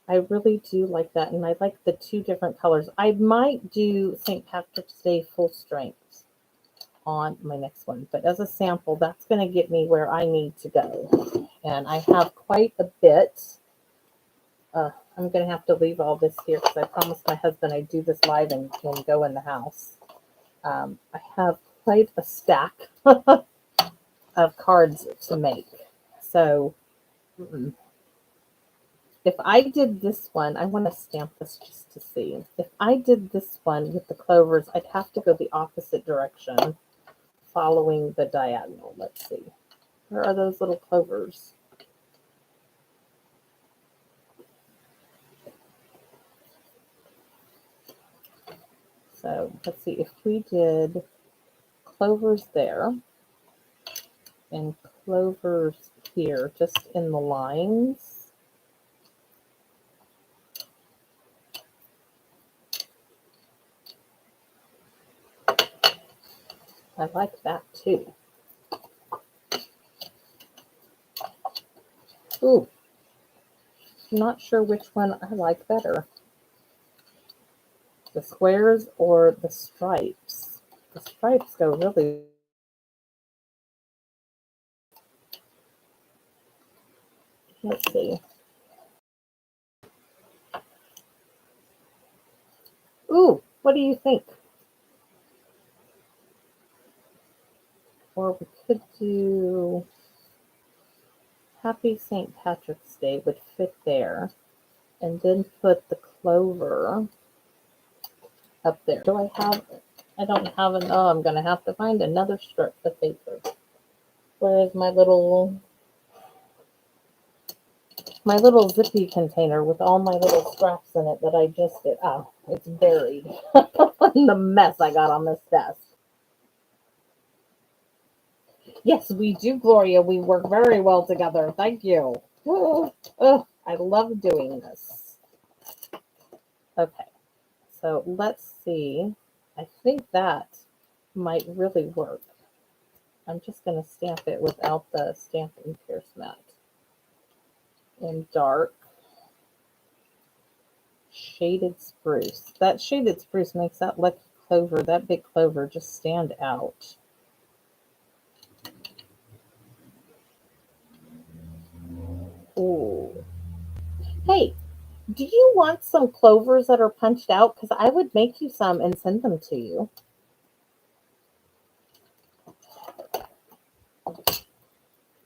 I really do like that, and I like the two different colors. I might do St. Patrick's Day full strength on my next one, but as a sample, that's going to get me where I need to go. And I have quite a bit. I'm going to have to leave all this here because I promised my husband I'd do this live and go in the house. I have quite a stack of cards to make. So if I did this one, I want to stamp this just to see. If I did this one with the clovers, I'd have to go the opposite direction, following the diagonal. Let's see. Where are those little clovers? So let's see. If we did clovers there and clovers here, just in the lines. I like that too. Ooh, I'm not sure which one I like better. The squares or the stripes. The stripes go really. Let's see. Ooh, what do you think? Or we could do Happy St. Patrick's Day would fit there. And then put the clover up there. Do I have, I don't have an, oh, I'm going to have to find another strip of paper. Where is my little zippy container with all my little scraps in it that I just did? Oh, it's buried in the mess I got on this desk. Yes, we do, Gloria. We work very well together. Thank you. Oh, I love doing this. Okay, so let's see. I think that might really work. I'm just going to stamp it without the stamping pierce mat. In dark. Shaded spruce. That shaded spruce makes that Lucky Clover, that big clover, just stand out. Ooh. Hey, do you want some clovers that are punched out? Because I would make you some and send them to you.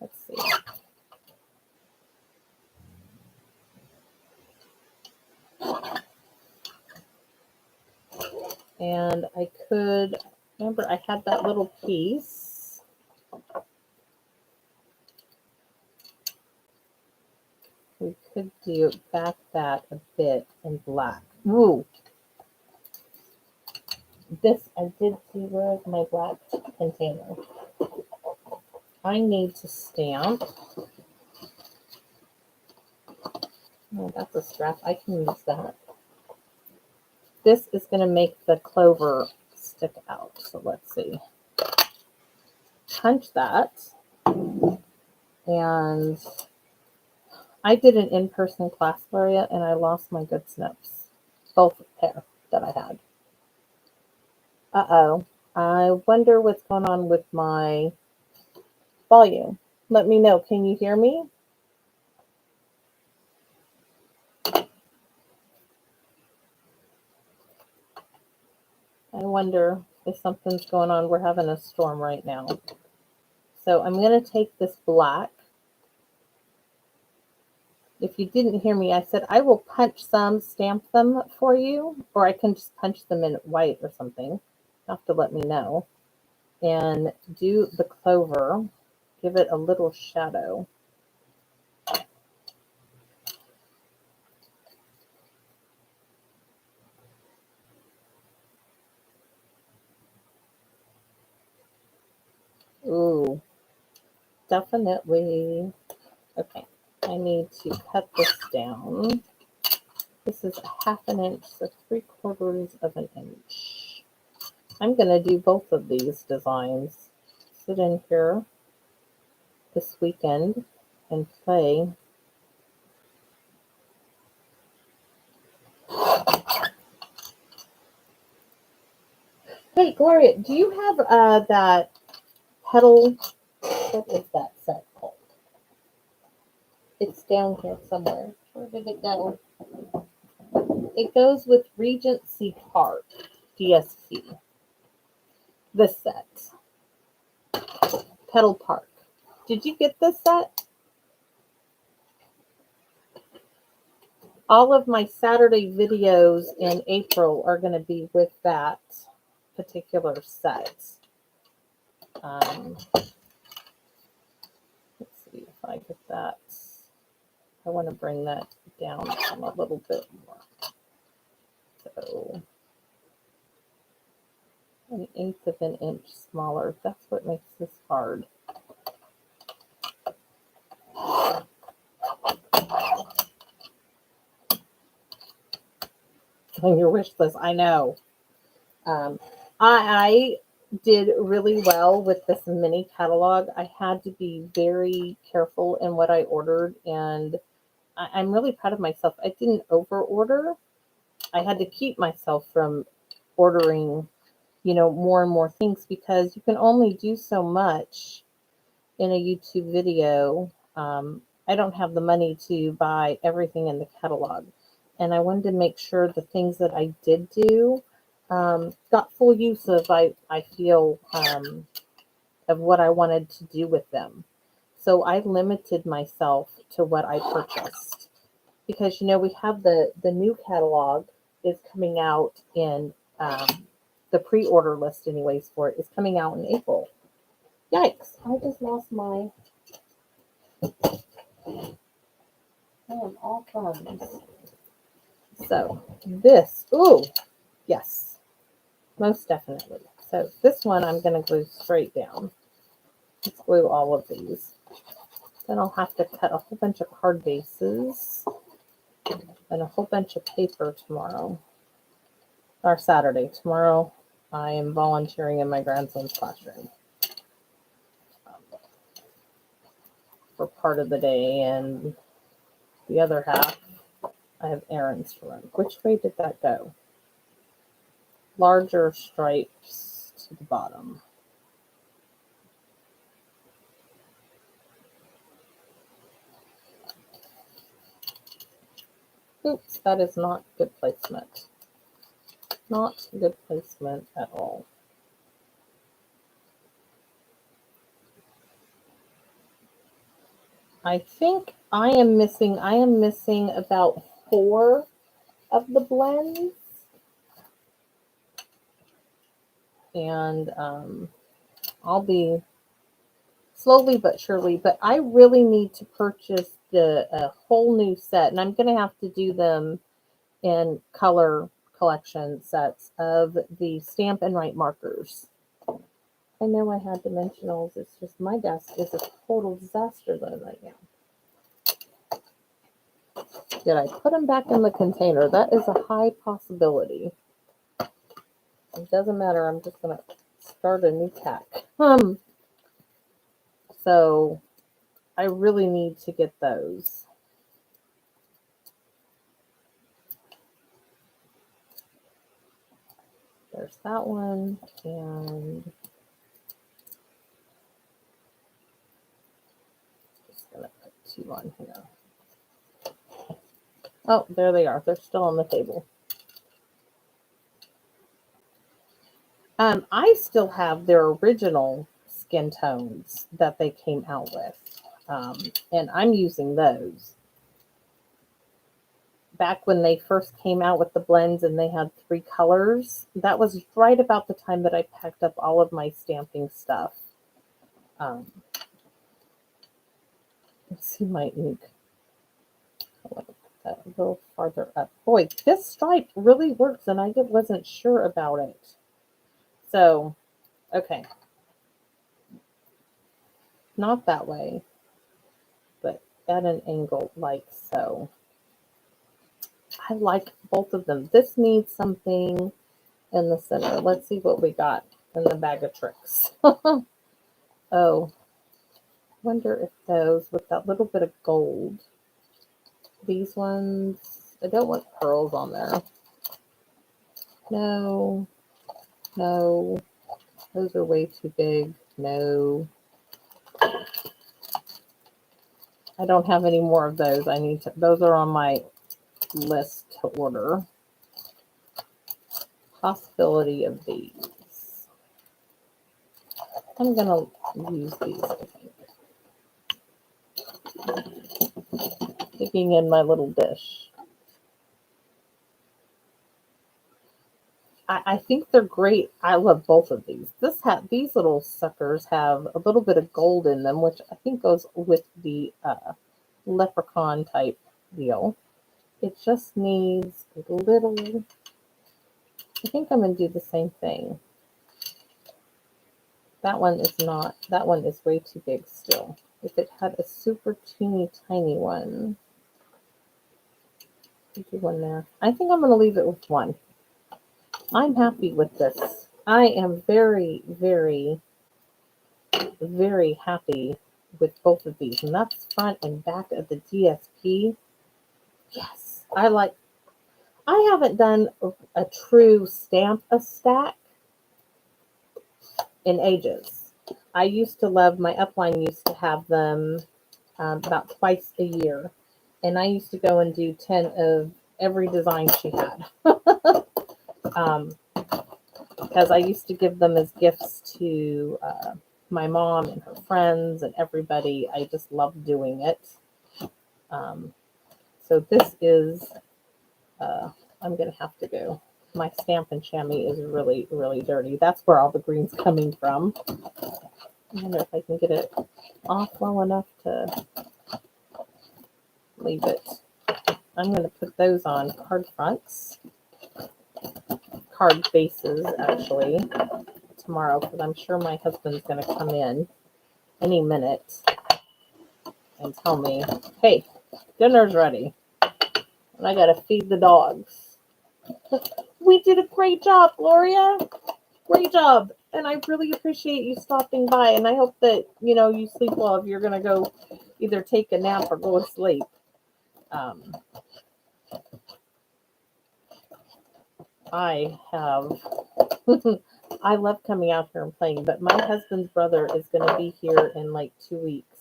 Let's see. And I could, remember I had that little piece. We could do back that a bit in black. Ooh. This, I did see, where is my black container? I need to stamp. Oh, that's a scrap. I can use that. This is going to make the clover stick out. So let's see. Punch that. And I did an in-person class area and I lost my good snips. Both pair that I had. Uh-oh. I wonder what's going on with my volume. Let me know. Can you hear me? I wonder if something's going on. We're having a storm right now. So I'm going to take this black If you didn't hear me, I said I will punch some, stamp them for you, or I can just punch them in white or something. You have to let me know. And do the clover, give it a little shadow. Ooh, definitely. Okay, I need to cut this down. This is a 1/2 inch, so 3/4 of an inch. I'm going to do both of these designs. Sit in here this weekend and play. Hey, Gloria, do you have that petal? What is that set called? It's down here somewhere. Where did it go? It goes with Regency Park, DSP. This set. Petal Park. Did you get this set? All of my Saturday videos in April are going to be with that particular set. Let's see if I get that. I want to bring that down a little bit more. So 1/8 of an inch smaller. That's what makes this hard. On your wish list, I know. I did really well with this mini catalog. I had to be very careful in what I ordered, and I'm really proud of myself. I didn't over order. I had to keep myself from ordering, more and more things because you can only do so much in a YouTube video. I don't have the money to buy everything in the catalog. And I wanted to make sure the things that I did do got full use of, I feel, of what I wanted to do with them. So I limited myself to what I purchased. Because, we have the new catalog is coming out in the pre-order list anyways for it is coming out in April. Yikes, I just lost my, I am all thumbs. So this, ooh, yes, most definitely. So this one I'm going to glue straight down. Let's glue all of these. Then I'll have to cut a whole bunch of card bases and a whole bunch of paper tomorrow. Or Saturday. Tomorrow I am volunteering in my grandson's classroom for part of the day, and the other half I have errands to run. Which way did that go? Larger stripes to the bottom. Oops, that is not good placement. Not good placement at all. I think I am missing about 4 of the blends. And I'll be slowly but surely, but I really need to purchase a whole new set, and I'm going to have to do them in color collection sets of the Stamp and Write markers. I know I had dimensionals. It's just my desk is a total disaster right now. Did I put them back in the container? That is a high possibility. It doesn't matter. I'm just going to start a new pack. So I really need to get those. There's that one, and just going to put 2 on here. Oh, there they are. They're still on the table. I still have their original skin tones that they came out with, and I'm using those. back when they first came out with the blends and they had 3 colors. That was right about the time that I packed up all of my stamping stuff. Let's see my ink. I want to put that a little farther up. Boy, this stripe really works, and I wasn't sure about it. So, okay. Not that way, but at an angle like so. I like both of them. This needs something in the center. Let's see what we got in the bag of tricks. Oh, wonder if those with that little bit of gold, these ones, I don't want pearls on there. No, no, those are way too big. No, I don't have any more of those. I need to, those are on my list to order. Possibility of these. I'm gonna use these, I think. Sticking in my little dish. I think they're great. I love both of these. These little suckers have a little bit of gold in them, which I think goes with the leprechaun type deal. It just needs a little. I think I'm going to do the same thing. That one is not. That one is way too big still. If it had a super teeny tiny one, do one there. I think I'm going to leave it with one. I'm happy with this. I am very, very, very happy with both of these. And that's front and back of the DSP. Yes, I haven't done a true stamp a stack in ages. I used to love, my upline used to have them about twice a year. And I used to go and do 10 of every design she had. Because I used to give them as gifts to my mom and her friends and everybody. I just loved doing it. So this is, I'm going to have to go. My Stampin' Chamois is really, really dirty. That's where all the green's coming from. I wonder if I can get it off well enough to leave it. I'm going to put those on card fronts. Card faces, actually, tomorrow, because I'm sure my husband's going to come in any minute and tell me, hey, dinner's ready. And I got to feed the dogs. We did a great job, Gloria. Great job. And I really appreciate you stopping by. And I hope that, you sleep well if you're going to go either take a nap or go to sleep. I love coming out here and playing, but my husband's brother is going to be here in like 2 weeks.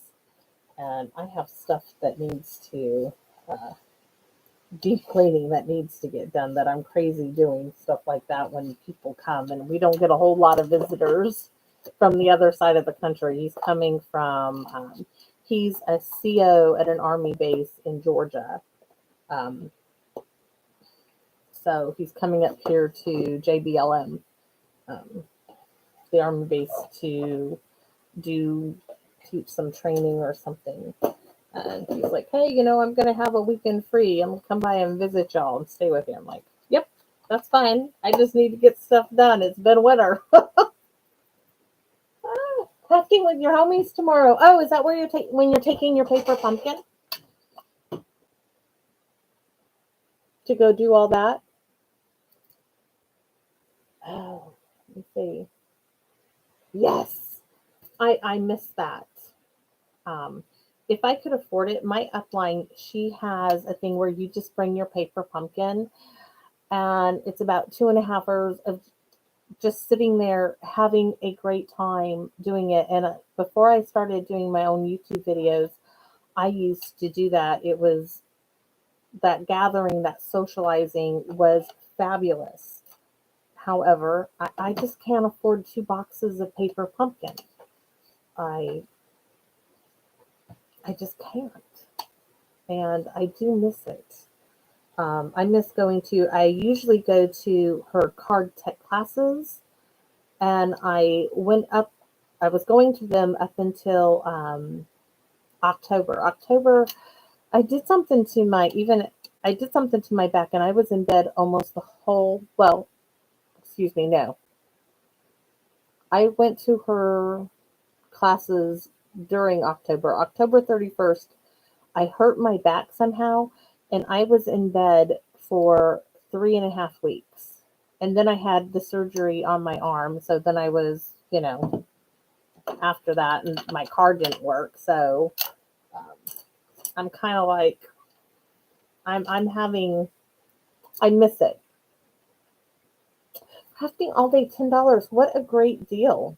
And I have stuff that needs to, deep cleaning that needs to get done, that I'm crazy doing stuff like that when people come, and we don't get a whole lot of visitors from the other side of the country. He's coming from, he's a CO at an Army base in Georgia. So he's coming up here to JBLM, the Army base, to teach some training or something. And he's like, hey, I'm going to have a weekend free. I'm going to come by and visit y'all and stay with you. I'm like, yep, that's fine. I just need to get stuff done. It's been winter. Crafting with your homies tomorrow. Oh, is that where when you're taking your paper pumpkin? To go do all that? Oh, let me see. Yes, I missed that. If I could afford it, my upline, she has a thing where you just bring your paper pumpkin, and it's about 2.5 hours of just sitting there having a great time doing it. And before I started doing my own YouTube videos, I used to do that. It was that gathering, that socializing was fabulous. However, I just can't afford 2 boxes of paper pumpkin. I just can't. And I do miss it. I miss going to, I usually go to her card tech classes, and I was going to them up until October. October, I did something to I did something to my back, and I was in bed almost well, excuse me, no. I went to her classes during October. October 31st, I hurt my back somehow, and I was in bed for 3.5 weeks. And then I had the surgery on my arm. So then I was, after that, and my car didn't work. So um, I'm kind of like, I'm having, I miss it. Crafting all day, $10. What a great deal.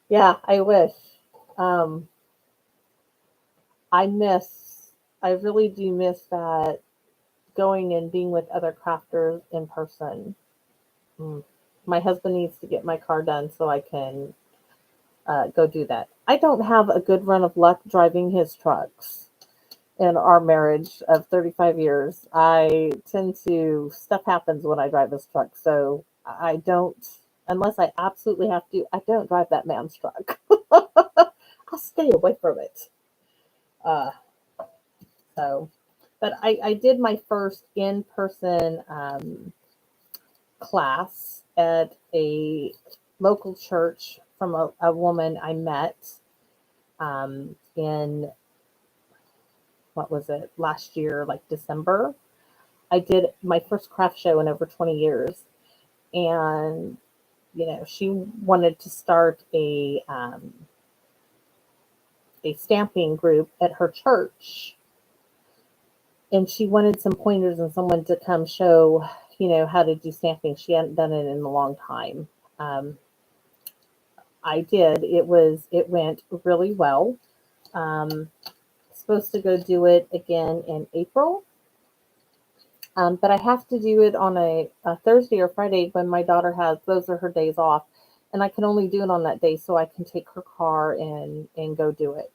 Yeah, I wish. Um, I miss, I really do miss that going and being with other crafters in person. Mm. My husband needs to get my car done so I can go do that. I don't have a good run of luck driving his trucks in our marriage of 35 years. I tend to, stuff happens when I drive his truck. So I don't, unless I absolutely have to, I don't drive that man's truck. I'll stay away from it. Uh, so, but I did my first in person class at a local church from a woman I met in, what was it, last year, like December. I did my first craft show in over 20 years. And, she wanted to start a stamping group at her church. And she wanted some pointers and someone to come show, how to do stamping. She hadn't done it in a long time. Um, I did. It went really well. Um, Supposed to go do it again in April. But I have to do it on a Thursday or Friday when my daughter those are her days off. And I can only do it on that day so I can take her car and go do it.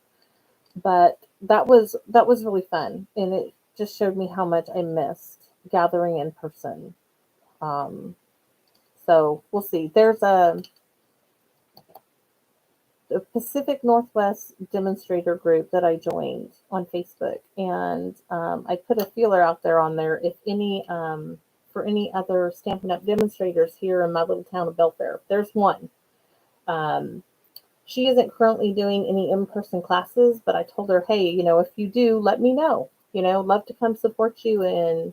But that was really fun. And it just showed me how much I missed gathering in person. Um, so we'll see. There's a Pacific Northwest demonstrator group that I joined on Facebook, and I put a feeler out there on there if any for any other Stampin' Up! Demonstrators here in my little town of Belfair. There's one. Um, she isn't currently doing any in-person classes, but I told her, hey, if you do, let me know. Love to come support you and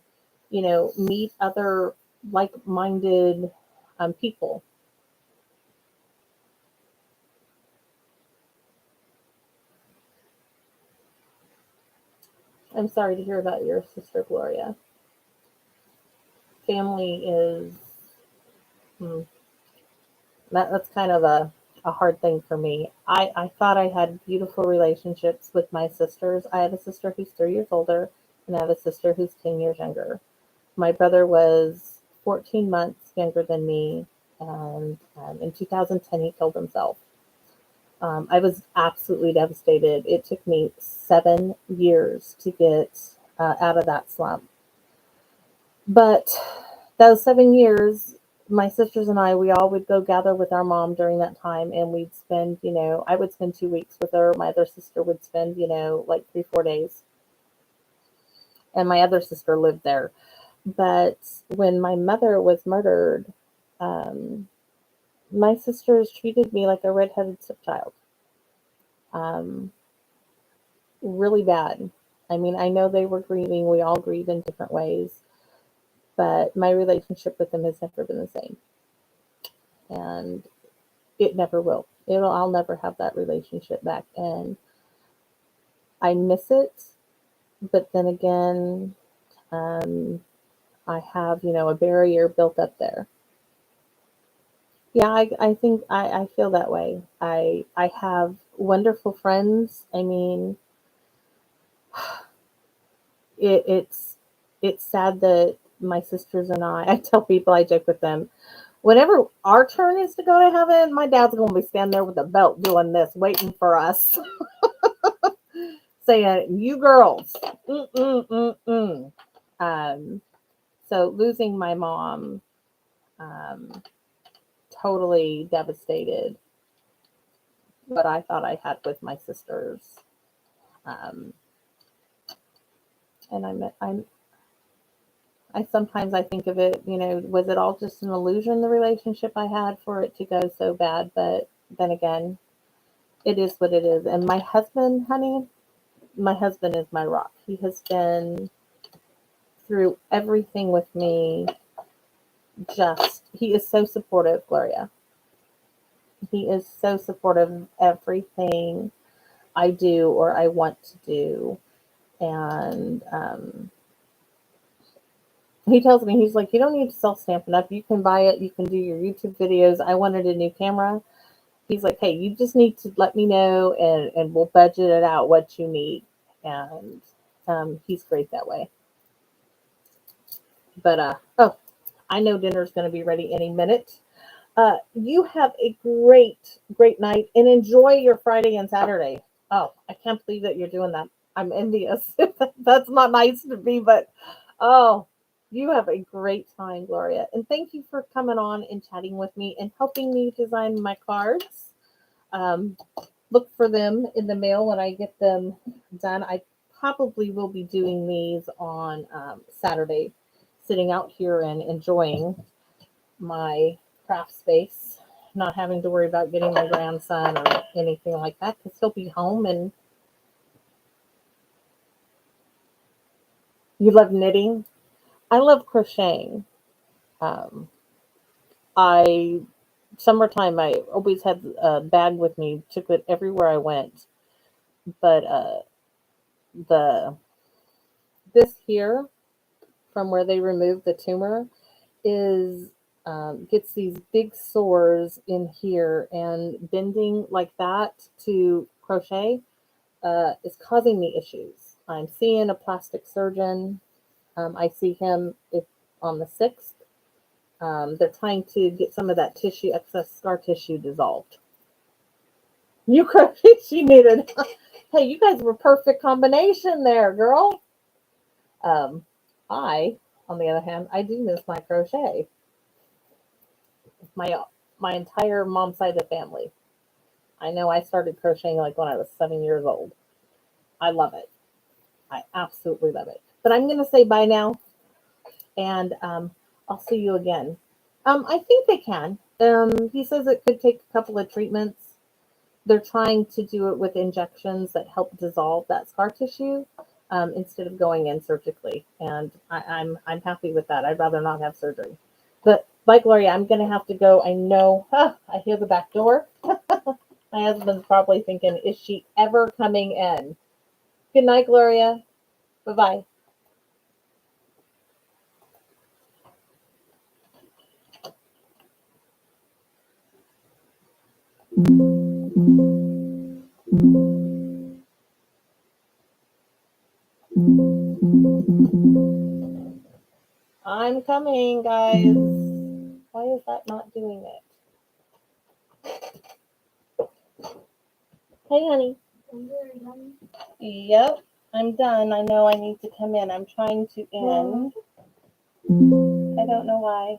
meet other like-minded people. I'm sorry to hear about your sister Gloria. Family is hmm, that's kind of a hard thing for me. I thought I had beautiful relationships with my sisters. I have a sister who's 3 years older, and I have a sister who's 10 years younger. My brother was 14 months younger than me, and in 2010 he killed himself. I was absolutely devastated. It took me 7 years to get out of that slump. But those 7 years, my sisters and I, we all would go gather with our mom during that time, and we'd spend, I would spend 2 weeks with her. My other sister would spend, like 3, 4 days, and my other sister lived there. But when my mother was murdered, um, my sisters treated me like a redheaded stepchild. Um, really bad. I mean, I know they were grieving. We all grieve in different ways, but my relationship with them has never been the same. And it never will. I'll never have that relationship back. And I miss it. But then again, um, I have, a barrier built up there. Yeah, I think I feel that way. I have wonderful friends. I mean, it's sad that my sisters and I tell people, I joke with them, whenever our turn is to go to heaven, my dad's going to be standing there with a belt doing this, waiting for us. saying, you girls. Mm-mm-mm-mm. So losing my mom, totally devastated what I thought I had with my sisters. Um, and I sometimes I think of it, was it all just an illusion, the relationship I had for it to go so bad? But then again, it is what it is. And my husband, honey, my husband is my rock. He has been through everything with me. He is so supportive, Gloria. He is so supportive of everything I do or I want to do. And he tells me, he's like, you don't need to sell Stampin' Up. You can buy it. You can do your YouTube videos. I wanted a new camera. He's like, hey, you just need to let me know and we'll budget it out what you need. And he's great that way. But, I know dinner's going to be ready any minute. You have a great, great night and enjoy your Friday and Saturday. Oh, I can't believe that you're doing that. I'm envious. That's not nice to me, but oh, you have a great time, Gloria. And thank you for coming on and chatting with me and helping me design my cards. Um, look for them in the mail when I get them done. I probably will be doing these on Saturday, sitting out here and enjoying my craft space, not having to worry about getting my grandson or anything like that because he'll be home. And you love knitting. I love crocheting. Um, I summertime I always had a bag with me, took it everywhere I went. But the this here from where they removed the tumor is gets these big sores in here, and bending like that to crochet is causing me issues. I'm seeing a plastic surgeon. I see him on the 6th. They're trying to get some of that tissue, excess scar tissue, dissolved. You crochet, she needed. Hey, you guys were perfect combination there, girl. Um, I, on the other hand, I do miss my crochet. My my entire mom's side of the family. I know I started crocheting like when I was 7 years old. I love it. I absolutely love it. But I'm going to say bye now, and I'll see you again. I think they can. He says it could take a couple of treatments. They're trying to do it with injections that help dissolve that scar tissue instead of going in surgically, and I'm happy with that. I'd rather not have surgery. But like Gloria, I'm going to have to go. I know. I hear the back door. My husband's probably thinking, is she ever coming in? Good night, Gloria. Bye-bye. I'm coming, guys. Why is that not doing it? Hey, honey. Yep, I'm done. I know I need to come in. I'm trying to end. I don't know why.